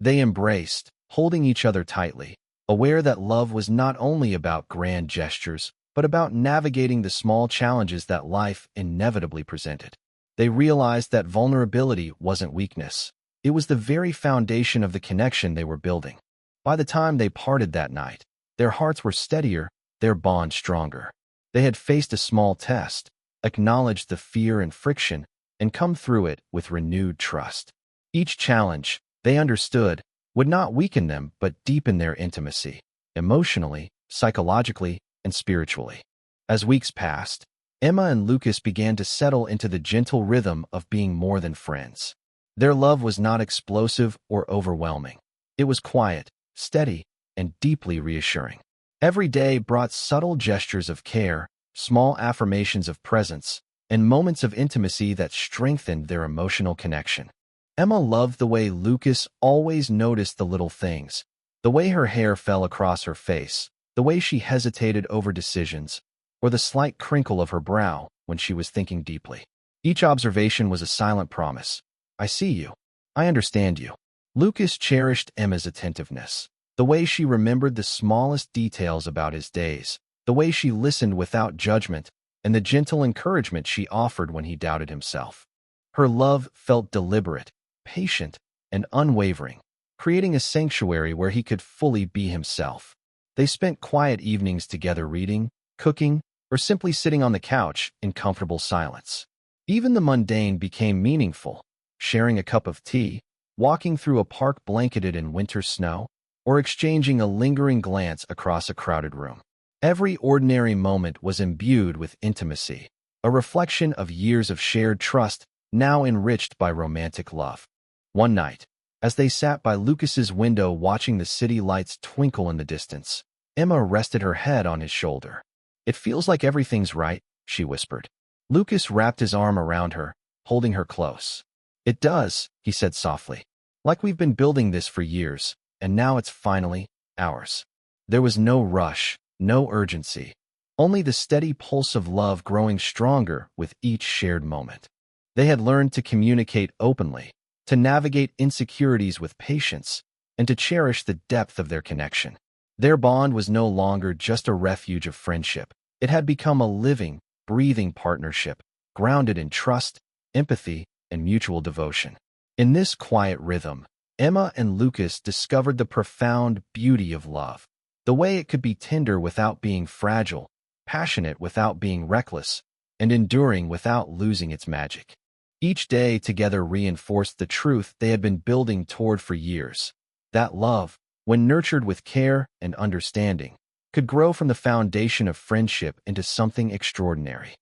They embraced, holding each other tightly, aware that love was not only about grand gestures, but about navigating the small challenges that life inevitably presented. They realized that vulnerability wasn't weakness. It was the very foundation of the connection they were building. By the time they parted that night, their hearts were steadier, their bond stronger. They had faced a small test, acknowledged the fear and friction, and come through it with renewed trust. Each challenge, they understood, would not weaken them but deepen their intimacy, emotionally, psychologically, and spiritually. As weeks passed, Emma and Lucas began to settle into the gentle rhythm of being more than friends. Their love was not explosive or overwhelming. It was quiet, steady, and deeply reassuring. Every day brought subtle gestures of care, small affirmations of presence, and moments of intimacy that strengthened their emotional connection. Emma loved the way Lucas always noticed the little things, the way her hair fell across her face, the way she hesitated over decisions, or the slight crinkle of her brow when she was thinking deeply. Each observation was a silent promise. "I see you. I understand you." Lucas cherished Emma's attentiveness, the way she remembered the smallest details about his days, the way she listened without judgment, and the gentle encouragement she offered when he doubted himself. Her love felt deliberate, patient, and unwavering, creating a sanctuary where he could fully be himself. They spent quiet evenings together reading, cooking, or simply sitting on the couch in comfortable silence. Even the mundane became meaningful, sharing a cup of tea, walking through a park blanketed in winter snow, or exchanging a lingering glance across a crowded room. Every ordinary moment was imbued with intimacy, a reflection of years of shared trust now enriched by romantic love. One night, as they sat by Lucas's window watching the city lights twinkle in the distance, Emma rested her head on his shoulder. "It feels like everything's right," she whispered. Lucas wrapped his arm around her, holding her close. "It does," he said softly. "Like we've been building this for years, and now it's finally ours." There was no rush, no urgency, only the steady pulse of love growing stronger with each shared moment. They had learned to communicate openly, to navigate insecurities with patience, and to cherish the depth of their connection. Their bond was no longer just a refuge of friendship. It had become a living, breathing partnership, grounded in trust, empathy, and mutual devotion. In this quiet rhythm, Emma and Lucas discovered the profound beauty of love, the way it could be tender without being fragile, passionate without being reckless, and enduring without losing its magic. Each day together reinforced the truth they had been building toward for years, that love, when nurtured with care and understanding, could grow from the foundation of friendship into something extraordinary.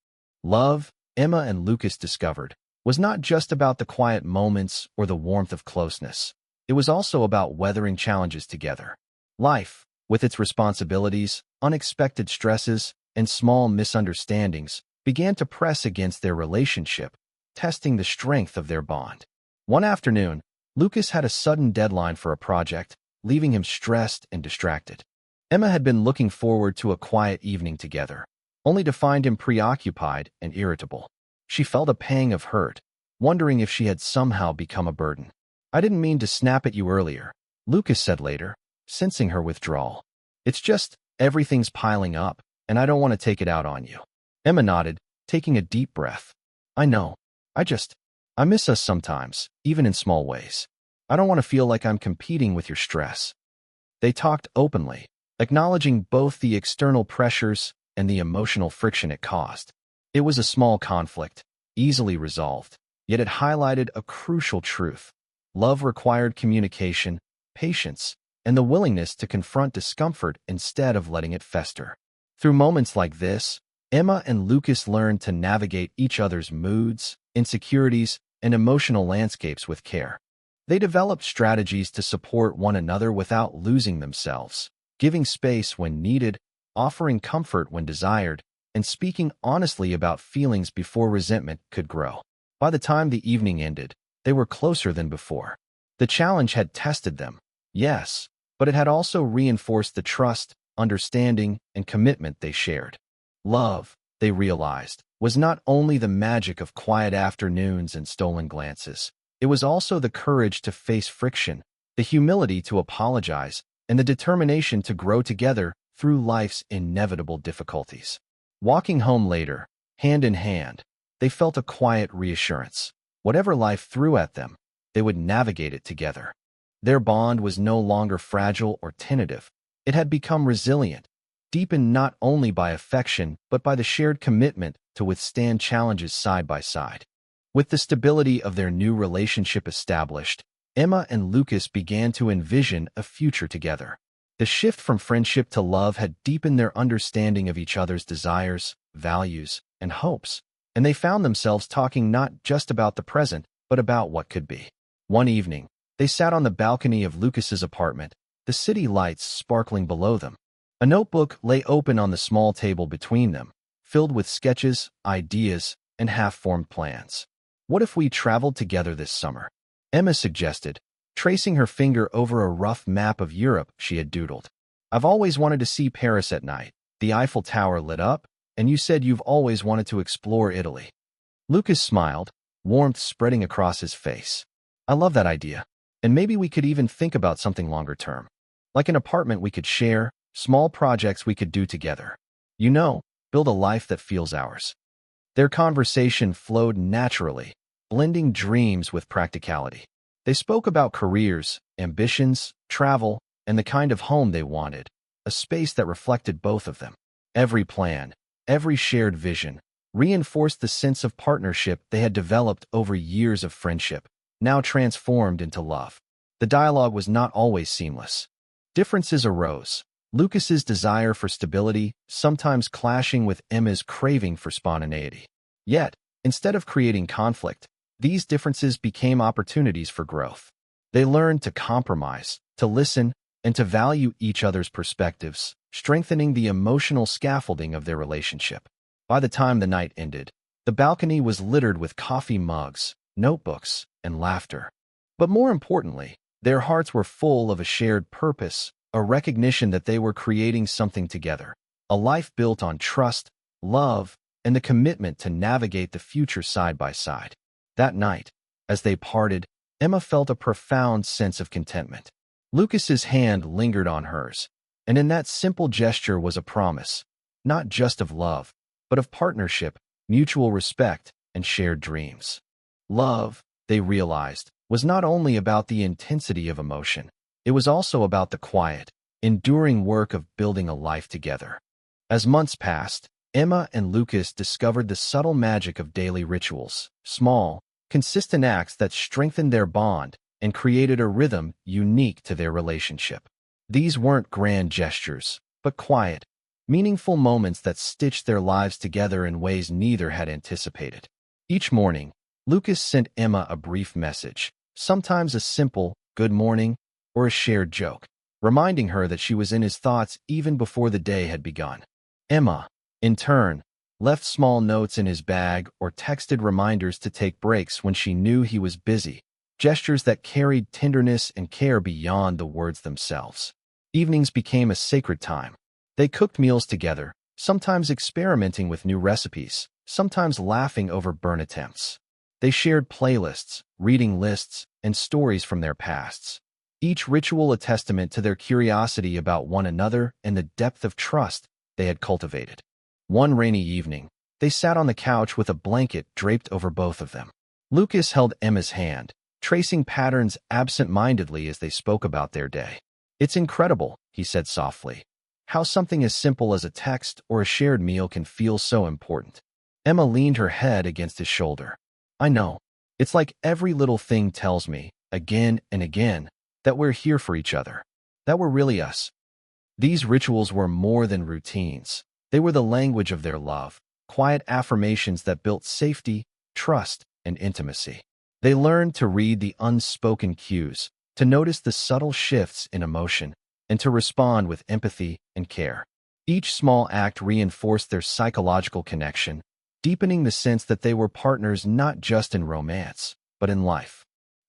Love, Emma and Lucas discovered, was not just about the quiet moments or the warmth of closeness. It was also about weathering challenges together. Life, with its responsibilities, unexpected stresses, and small misunderstandings, began to press against their relationship, testing the strength of their bond. One afternoon, Lucas had a sudden deadline for a project, leaving him stressed and distracted. Emma had been looking forward to a quiet evening together, only to find him preoccupied and irritable. She felt a pang of hurt, wondering if she had somehow become a burden. "I didn't mean to snap at you earlier," Lucas said later, sensing her withdrawal. "It's just, everything's piling up, and I don't want to take it out on you." Emma nodded, taking a deep breath. "I know. I miss us sometimes, even in small ways. I don't want to feel like I'm competing with your stress." They talked openly, acknowledging both the external pressures and the emotional friction it caused. It was a small conflict, easily resolved, yet it highlighted a crucial truth. Love required communication, patience, and the willingness to confront discomfort instead of letting it fester. Through moments like this, Emma and Lucas learned to navigate each other's moods, insecurities, and emotional landscapes with care. They developed strategies to support one another without losing themselves, giving space when needed, offering comfort when desired, and speaking honestly about feelings before resentment could grow. By the time the evening ended, they were closer than before. The challenge had tested them, yes, but it had also reinforced the trust, understanding, and commitment they shared. Love, they realized, was not only the magic of quiet afternoons and stolen glances. It was also the courage to face friction, the humility to apologize, and the determination to grow together through life's inevitable difficulties. Walking home later, hand in hand, they felt a quiet reassurance. Whatever life threw at them, they would navigate it together. Their bond was no longer fragile or tentative. It had become resilient, deepened not only by affection but by the shared commitment to withstand challenges side by side. With the stability of their new relationship established, Emma and Lucas began to envision a future together. The shift from friendship to love had deepened their understanding of each other's desires, values, and hopes, and they found themselves talking not just about the present, but about what could be. One evening, they sat on the balcony of Lucas's apartment, the city lights sparkling below them. A notebook lay open on the small table between them, filled with sketches, ideas, and half-formed plans. "What if we traveled together this summer?" Emma suggested, tracing her finger over a rough map of Europe she had doodled. "I've always wanted to see Paris at night, the Eiffel Tower lit up, and you said you've always wanted to explore Italy." Lucas smiled, warmth spreading across his face. "I love that idea, and maybe we could even think about something longer term. Like an apartment we could share, small projects we could do together. You know, build a life that feels ours." Their conversation flowed naturally, blending dreams with practicality. They spoke about careers, ambitions, travel, and the kind of home they wanted, a space that reflected both of them. Every plan, every shared vision, reinforced the sense of partnership they had developed over years of friendship, now transformed into love. The dialogue was not always seamless. Differences arose, Lucas's desire for stability sometimes clashing with Emma's craving for spontaneity. Yet, instead of creating conflict, these differences became opportunities for growth. They learned to compromise, to listen, and to value each other's perspectives, strengthening the emotional scaffolding of their relationship. By the time the night ended, the balcony was littered with coffee mugs, notebooks, and laughter. But more importantly, their hearts were full of a shared purpose, a recognition that they were creating something together, a life built on trust, love, and the commitment to navigate the future side by side. That night, as they parted, Emma felt a profound sense of contentment. Lucas's hand lingered on hers, and in that simple gesture was a promise, not just of love, but of partnership, mutual respect, and shared dreams. Love, they realized, was not only about the intensity of emotion, it was also about the quiet, enduring work of building a life together. As months passed, Emma and Lucas discovered the subtle magic of daily rituals, small, consistent acts that strengthened their bond and created a rhythm unique to their relationship. These weren't grand gestures, but quiet, meaningful moments that stitched their lives together in ways neither had anticipated. Each morning, Lucas sent Emma a brief message, sometimes a simple "good morning" or a shared joke, reminding her that she was in his thoughts even before the day had begun. Emma, in turn, left small notes in his bag or texted reminders to take breaks when she knew he was busy, gestures that carried tenderness and care beyond the words themselves. Evenings became a sacred time. They cooked meals together, sometimes experimenting with new recipes, sometimes laughing over burn attempts. They shared playlists, reading lists, and stories from their pasts, each ritual a testament to their curiosity about one another and the depth of trust they had cultivated. One rainy evening, they sat on the couch with a blanket draped over both of them. Lucas held Emma's hand, tracing patterns absent-mindedly as they spoke about their day. "It's incredible," he said softly, "how something as simple as a text or a shared meal can feel so important." Emma leaned her head against his shoulder. "I know. It's like every little thing tells me, again and again, that we're here for each other, that we're really us." These rituals were more than routines. They were the language of their love, quiet affirmations that built safety, trust, and intimacy. They learned to read the unspoken cues, to notice the subtle shifts in emotion, and to respond with empathy and care. Each small act reinforced their psychological connection, deepening the sense that they were partners not just in romance, but in life.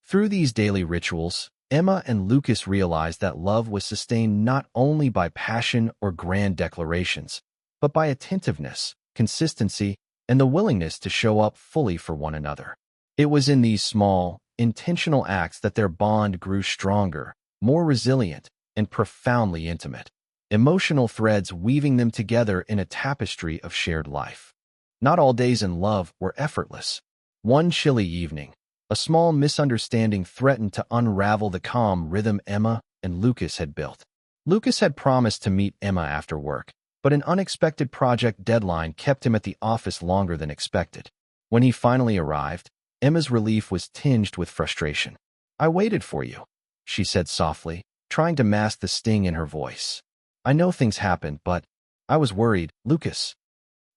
Through these daily rituals, Emma and Lucas realized that love was sustained not only by passion or grand declarations, but by attentiveness, consistency, and the willingness to show up fully for one another. It was in these small, intentional acts that their bond grew stronger, more resilient, and profoundly intimate, emotional threads weaving them together in a tapestry of shared life. Not all days in love were effortless. One chilly evening, a small misunderstanding threatened to unravel the calm rhythm Emma and Lucas had built. Lucas had promised to meet Emma after work, but an unexpected project deadline kept him at the office longer than expected. When he finally arrived, Emma's relief was tinged with frustration. "I waited for you," she said softly, trying to mask the sting in her voice. "I know things happened, but I was worried, Lucas."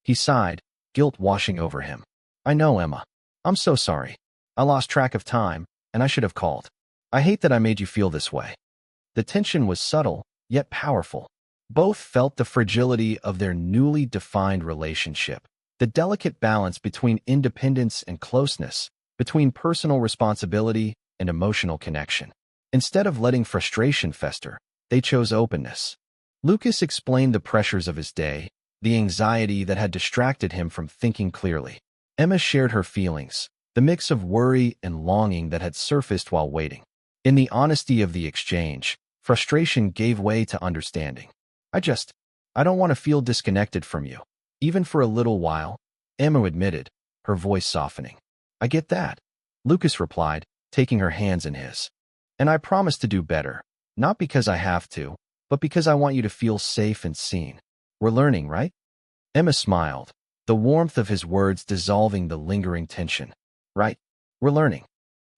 He sighed, guilt washing over him. "I know, Emma. I'm so sorry. I lost track of time, and I should have called. I hate that I made you feel this way." The tension was subtle, yet powerful. Both felt the fragility of their newly defined relationship, the delicate balance between independence and closeness, between personal responsibility and emotional connection. Instead of letting frustration fester, they chose openness. Lucas explained the pressures of his day, the anxiety that had distracted him from thinking clearly. Emma shared her feelings, the mix of worry and longing that had surfaced while waiting. In the honesty of the exchange, frustration gave way to understanding. I don't want to feel disconnected from you, even for a little while," Emma admitted, her voice softening. "I get that," Lucas replied, taking her hands in his. "And I promise to do better, not because I have to, but because I want you to feel safe and seen. We're learning, right?" Emma smiled, the warmth of his words dissolving the lingering tension. "Right, we're learning."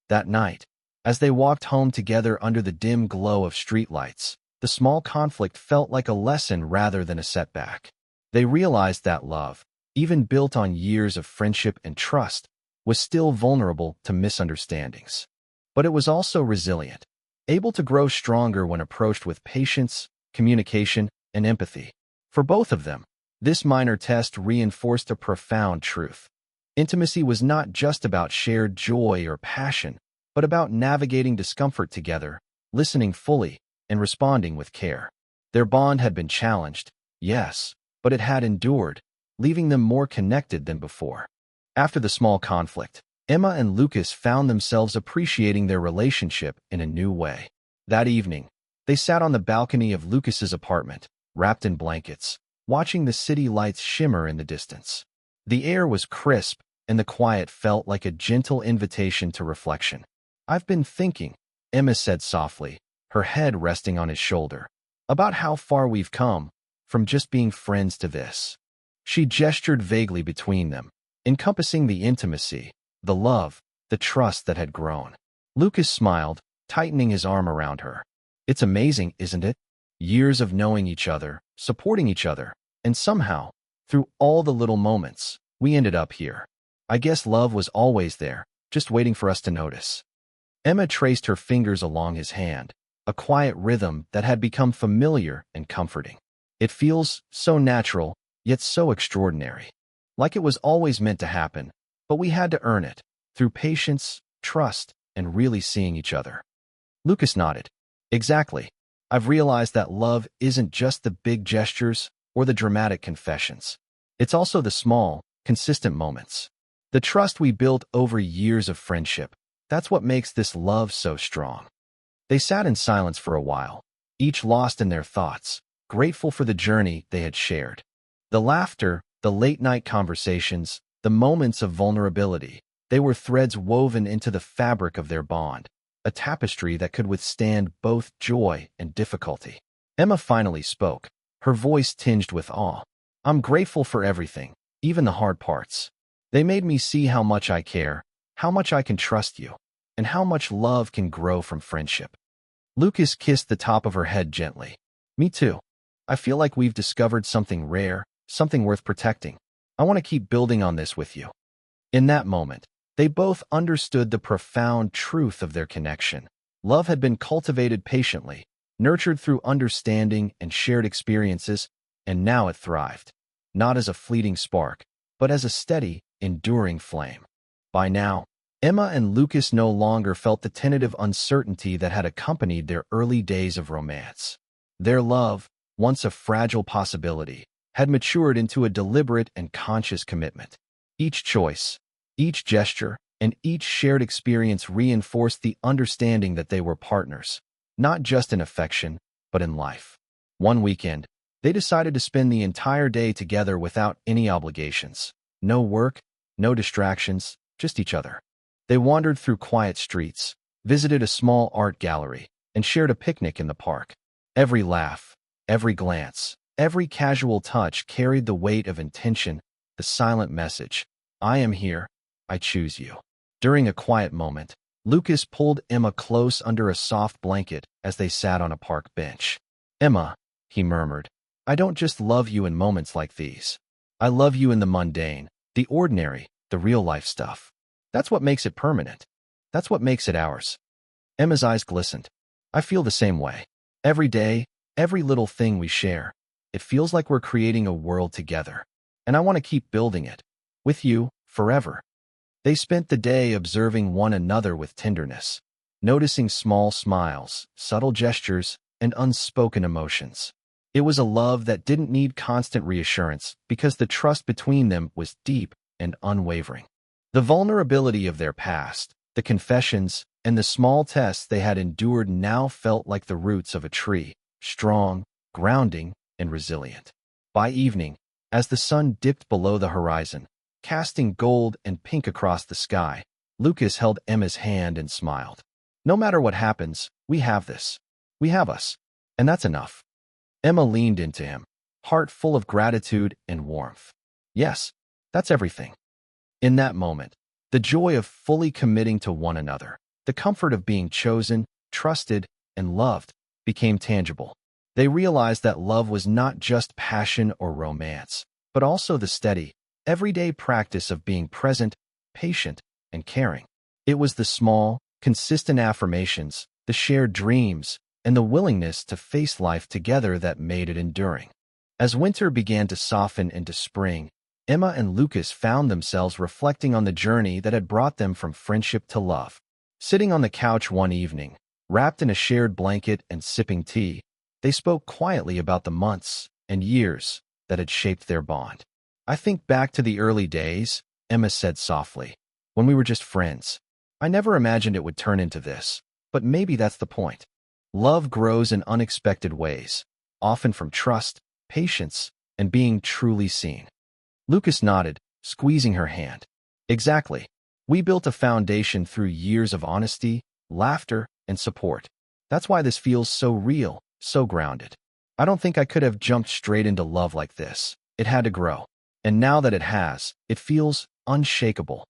That night, as they walked home together under the dim glow of streetlights, the small conflict felt like a lesson rather than a setback. They realized that love, even built on years of friendship and trust, was still vulnerable to misunderstandings. But it was also resilient, able to grow stronger when approached with patience, communication, and empathy. For both of them, this minor test reinforced a profound truth. Intimacy was not just about shared joy or passion, but about navigating discomfort together, listening fully, and responding with care. Their bond had been challenged, yes, but it had endured, leaving them more connected than before. After the small conflict, Emma and Lucas found themselves appreciating their relationship in a new way. That evening, they sat on the balcony of Lucas's apartment, wrapped in blankets, watching the city lights shimmer in the distance. The air was crisp, and the quiet felt like a gentle invitation to reflection. "I've been thinking," Emma said softly, her head resting on his shoulder, "about how far we've come, from just being friends to this." She gestured vaguely between them, encompassing the intimacy, the love, the trust that had grown. Lucas smiled, tightening his arm around her. "It's amazing, isn't it? Years of knowing each other, supporting each other, and somehow, through all the little moments, we ended up here. I guess love was always there, just waiting for us to notice." Emma traced her fingers along his hand, a quiet rhythm that had become familiar and comforting. "It feels so natural, yet so extraordinary. Like it was always meant to happen, but we had to earn it, through patience, trust, and really seeing each other." Lucas nodded. "Exactly. I've realized that love isn't just the big gestures or the dramatic confessions. It's also the small, consistent moments. The trust we built over years of friendship. That's what makes this love so strong." They sat in silence for a while, each lost in their thoughts, grateful for the journey they had shared. The laughter, the late-night conversations, the moments of vulnerability, they were threads woven into the fabric of their bond, a tapestry that could withstand both joy and difficulty. Emma finally spoke, her voice tinged with awe. "I'm grateful for everything, even the hard parts. They made me see how much I care, how much I can trust you, and how much love can grow from friendship." Lucas kissed the top of her head gently. "Me too. I feel like we've discovered something rare, something worth protecting. I want to keep building on this with you." In that moment, they both understood the profound truth of their connection. Love had been cultivated patiently, nurtured through understanding and shared experiences, and now it thrived, not as a fleeting spark, but as a steady, enduring flame. By now, Emma and Lucas no longer felt the tentative uncertainty that had accompanied their early days of romance. Their love, once a fragile possibility, had matured into a deliberate and conscious commitment. Each choice, each gesture, and each shared experience reinforced the understanding that they were partners, not just in affection, but in life. One weekend, they decided to spend the entire day together without any obligations. No work, no distractions, just each other. They wandered through quiet streets, visited a small art gallery, and shared a picnic in the park. Every laugh, every glance, every casual touch carried the weight of intention, the silent message, "I am here, I choose you." During a quiet moment, Lucas pulled Emma close under a soft blanket as they sat on a park bench. "Emma," he murmured, "I don't just love you in moments like these. I love you in the mundane, the ordinary, the real-life stuff. That's what makes it permanent. That's what makes it ours." Emma's eyes glistened. "I feel the same way. Every day, every little thing we share, it feels like we're creating a world together. And I want to keep building it. With you, forever." They spent the day observing one another with tenderness, noticing small smiles, subtle gestures, and unspoken emotions. It was a love that didn't need constant reassurance because the trust between them was deep and unwavering. The vulnerability of their past, the confessions, and the small tests they had endured now felt like the roots of a tree, strong, grounding, and resilient. By evening, as the sun dipped below the horizon, casting gold and pink across the sky, Lucas held Emma's hand and smiled. "No matter what happens, we have this. We have us. And that's enough." Emma leaned into him, heart full of gratitude and warmth. "Yes, that's everything." In that moment, the joy of fully committing to one another, the comfort of being chosen, trusted, and loved, became tangible. They realized that love was not just passion or romance, but also the steady, everyday practice of being present, patient, and caring. It was the small, consistent affirmations, the shared dreams, and the willingness to face life together that made it enduring. As winter began to soften into spring, Emma and Lucas found themselves reflecting on the journey that had brought them from friendship to love. Sitting on the couch one evening, wrapped in a shared blanket and sipping tea, they spoke quietly about the months and years that had shaped their bond. I think back to the early days, Emma said softly, when we were just friends. I never imagined it would turn into this, but maybe that's the point. Love grows in unexpected ways, often from trust, patience, and being truly seen. Lucas nodded, squeezing her hand. Exactly. We built a foundation through years of honesty, laughter, and support. That's why this feels so real, so grounded. I don't think I could have jumped straight into love like this. It had to grow. And now that it has, it feels unshakable.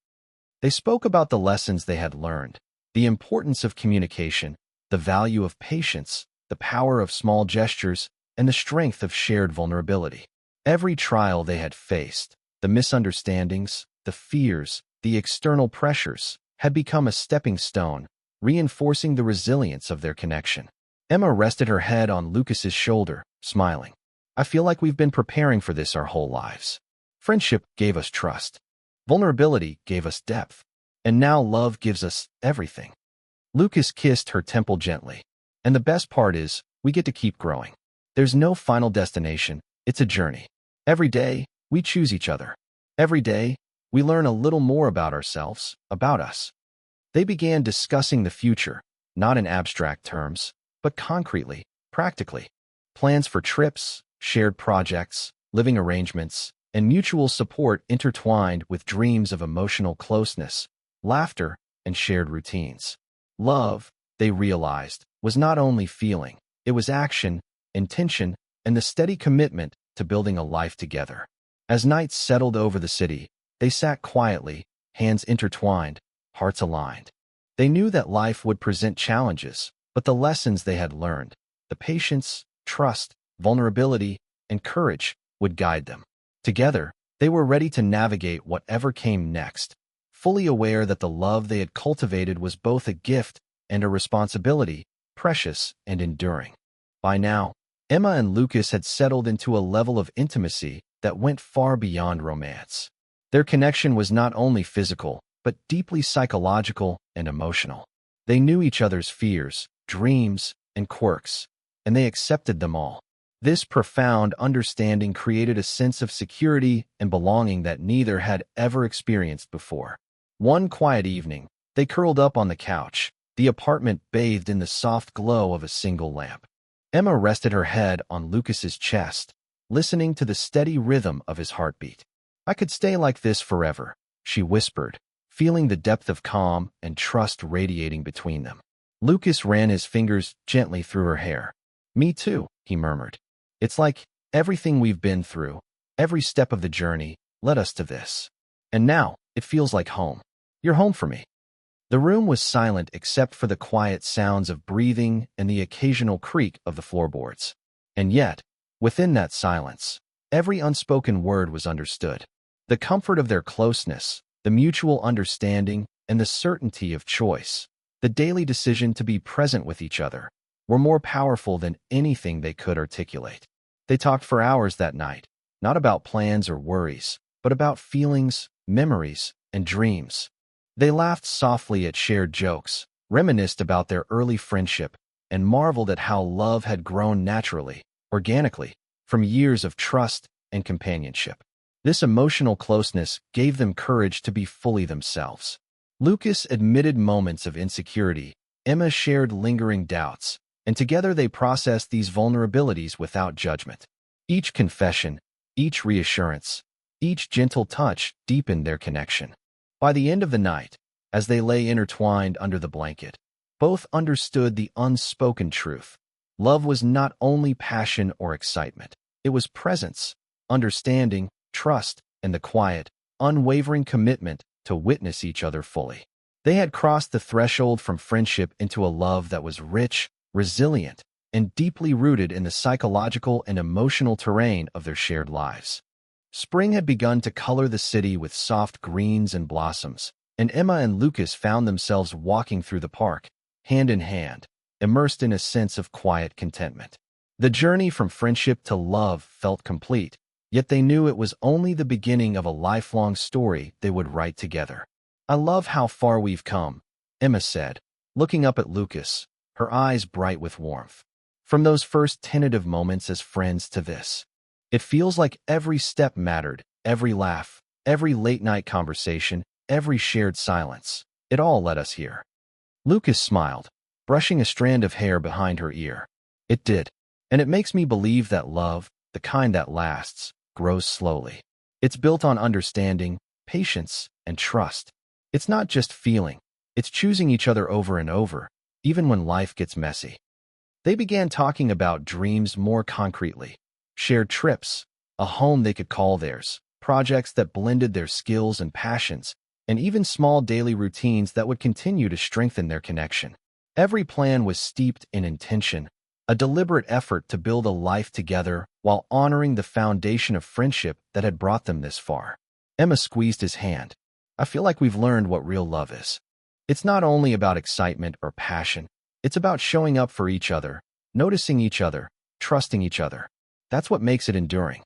They spoke about the lessons they had learned, the importance of communication, the value of patience, the power of small gestures, and the strength of shared vulnerability. Every trial they had faced, the misunderstandings, the fears, the external pressures, had become a stepping stone, reinforcing the resilience of their connection. Emma rested her head on Lucas's shoulder, smiling. I feel like we've been preparing for this our whole lives. Friendship gave us trust. Vulnerability gave us depth. And now love gives us everything. Lucas kissed her temple gently. And the best part is, we get to keep growing. There's no final destination, it's a journey. Every day, we choose each other. Every day, we learn a little more about ourselves, about us. They began discussing the future, not in abstract terms, but concretely, practically. Plans for trips, shared projects, living arrangements, and mutual support intertwined with dreams of emotional closeness, laughter, and shared routines. Love, they realized, was not only feeling, it was action, intention, and the steady commitment to building a life together. As nights settled over the city, they sat quietly, hands intertwined, hearts aligned. They knew that life would present challenges, but the lessons they had learned, the patience, trust, vulnerability, and courage, would guide them. Together, they were ready to navigate whatever came next, fully aware that the love they had cultivated was both a gift and a responsibility, precious and enduring. By now, Emma and Lucas had settled into a level of intimacy that went far beyond romance. Their connection was not only physical, but deeply psychological and emotional. They knew each other's fears, dreams, and quirks, and they accepted them all. This profound understanding created a sense of security and belonging that neither had ever experienced before. One quiet evening, they curled up on the couch, the apartment bathed in the soft glow of a single lamp. Emma rested her head on Lucas's chest, listening to the steady rhythm of his heartbeat. I could stay like this forever, she whispered, feeling the depth of calm and trust radiating between them. Lucas ran his fingers gently through her hair. Me too, he murmured. It's like everything we've been through, every step of the journey, led us to this. And now, it feels like home. You're home for me. The room was silent except for the quiet sounds of breathing and the occasional creak of the floorboards. And yet, within that silence, every unspoken word was understood. The comfort of their closeness, the mutual understanding, and the certainty of choice, the daily decision to be present with each other, were more powerful than anything they could articulate. They talked for hours that night, not about plans or worries, but about feelings, memories, and dreams. They laughed softly at shared jokes, reminisced about their early friendship, and marveled at how love had grown naturally, organically, from years of trust and companionship. This emotional closeness gave them courage to be fully themselves. Lucas admitted moments of insecurity, Emma shared lingering doubts, and together they processed these vulnerabilities without judgment. Each confession, each reassurance, each gentle touch deepened their connection. By the end of the night, as they lay intertwined under the blanket, both understood the unspoken truth. Love was not only passion or excitement. It was presence, understanding, trust, and the quiet, unwavering commitment to witness each other fully. They had crossed the threshold from friendship into a love that was rich, resilient, and deeply rooted in the psychological and emotional terrain of their shared lives. Spring had begun to color the city with soft greens and blossoms, and Emma and Lucas found themselves walking through the park, hand in hand, immersed in a sense of quiet contentment. The journey from friendship to love felt complete, yet they knew it was only the beginning of a lifelong story they would write together. I love how far we've come, Emma said, looking up at Lucas, her eyes bright with warmth. From those first tentative moments as friends to this. It feels like every step mattered, every laugh, every late-night conversation, every shared silence. It all led us here. Lucas smiled, brushing a strand of hair behind her ear. It did. And it makes me believe that love, the kind that lasts, grows slowly. It's built on understanding, patience, and trust. It's not just feeling. It's choosing each other over and over, even when life gets messy. They began talking about dreams more concretely. Shared trips, a home they could call theirs, projects that blended their skills and passions, and even small daily routines that would continue to strengthen their connection. Every plan was steeped in intention, a deliberate effort to build a life together while honoring the foundation of friendship that had brought them this far. Emma squeezed his hand. I feel like we've learned what real love is. It's not only about excitement or passion. It's about showing up for each other, noticing each other, trusting each other. That's what makes it enduring.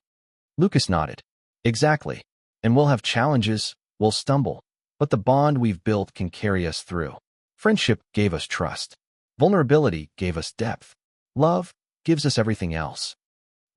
Lucas nodded. Exactly. And we'll have challenges, we'll stumble, but the bond we've built can carry us through. Friendship gave us trust. Vulnerability gave us depth. Love gives us everything else.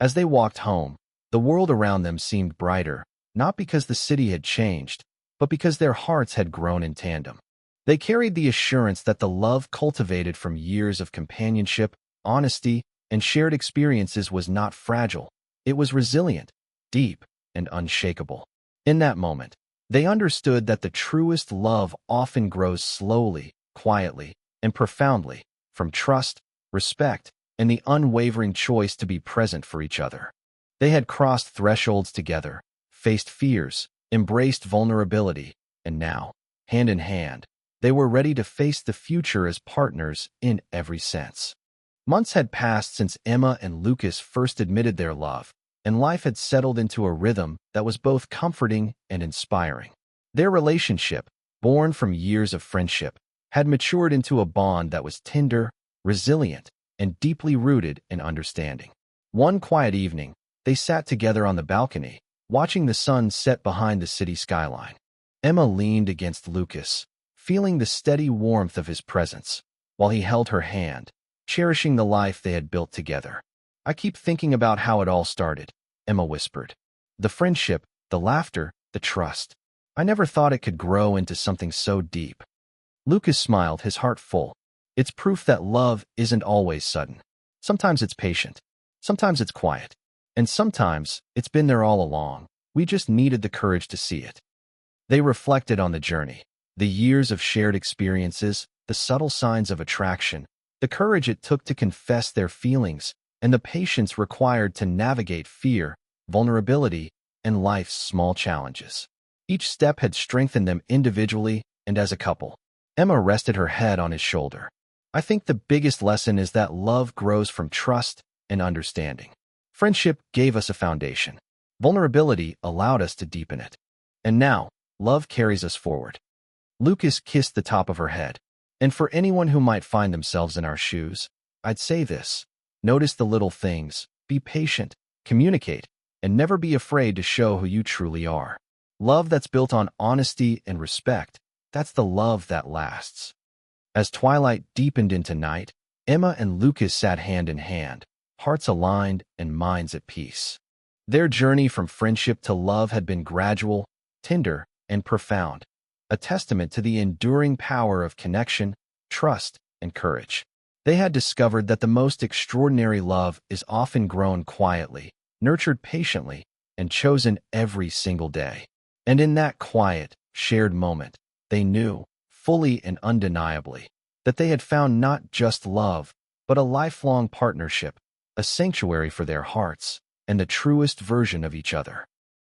As they walked home, the world around them seemed brighter, not because the city had changed, but because their hearts had grown in tandem. They carried the assurance that the love cultivated from years of companionship, honesty, and shared experiences was not fragile. It was resilient, deep, and unshakable. In that moment, they understood that the truest love often grows slowly, quietly, and profoundly, from trust, respect, and the unwavering choice to be present for each other. They had crossed thresholds together, faced fears, embraced vulnerability, and now, hand in hand, they were ready to face the future as partners in every sense. Months had passed since Emma and Lucas first admitted their love, and life had settled into a rhythm that was both comforting and inspiring. Their relationship, born from years of friendship, had matured into a bond that was tender, resilient, and deeply rooted in understanding. One quiet evening, they sat together on the balcony, watching the sun set behind the city skyline. Emma leaned against Lucas, feeling the steady warmth of his presence, while he held her hand, cherishing the life they had built together. I keep thinking about how it all started, Emma whispered. The friendship, the laughter, the trust. I never thought it could grow into something so deep. Lucas smiled, his heart full. It's proof that love isn't always sudden. Sometimes it's patient. Sometimes it's quiet. And sometimes it's been there all along. We just needed the courage to see it. They reflected on the journey, the years of shared experiences, the subtle signs of attraction, the courage it took to confess their feelings, and the patience required to navigate fear, vulnerability, and life's small challenges. Each step had strengthened them individually and as a couple. Emma rested her head on his shoulder. I think the biggest lesson is that love grows from trust and understanding. Friendship gave us a foundation. Vulnerability allowed us to deepen it. And now, love carries us forward. Lucas kissed the top of her head. And for anyone who might find themselves in our shoes, I'd say this. Notice the little things, be patient, communicate, and never be afraid to show who you truly are. Love that's built on honesty and respect, that's the love that lasts. As twilight deepened into night, Emma and Lucas sat hand in hand, hearts aligned and minds at peace. Their journey from friendship to love had been gradual, tender, and profound, a testament to the enduring power of connection, trust, and courage. They had discovered that the most extraordinary love is often grown quietly, nurtured patiently, and chosen every single day. And in that quiet, shared moment, they knew, fully and undeniably, that they had found not just love, but a lifelong partnership, a sanctuary for their hearts, and the truest version of each other.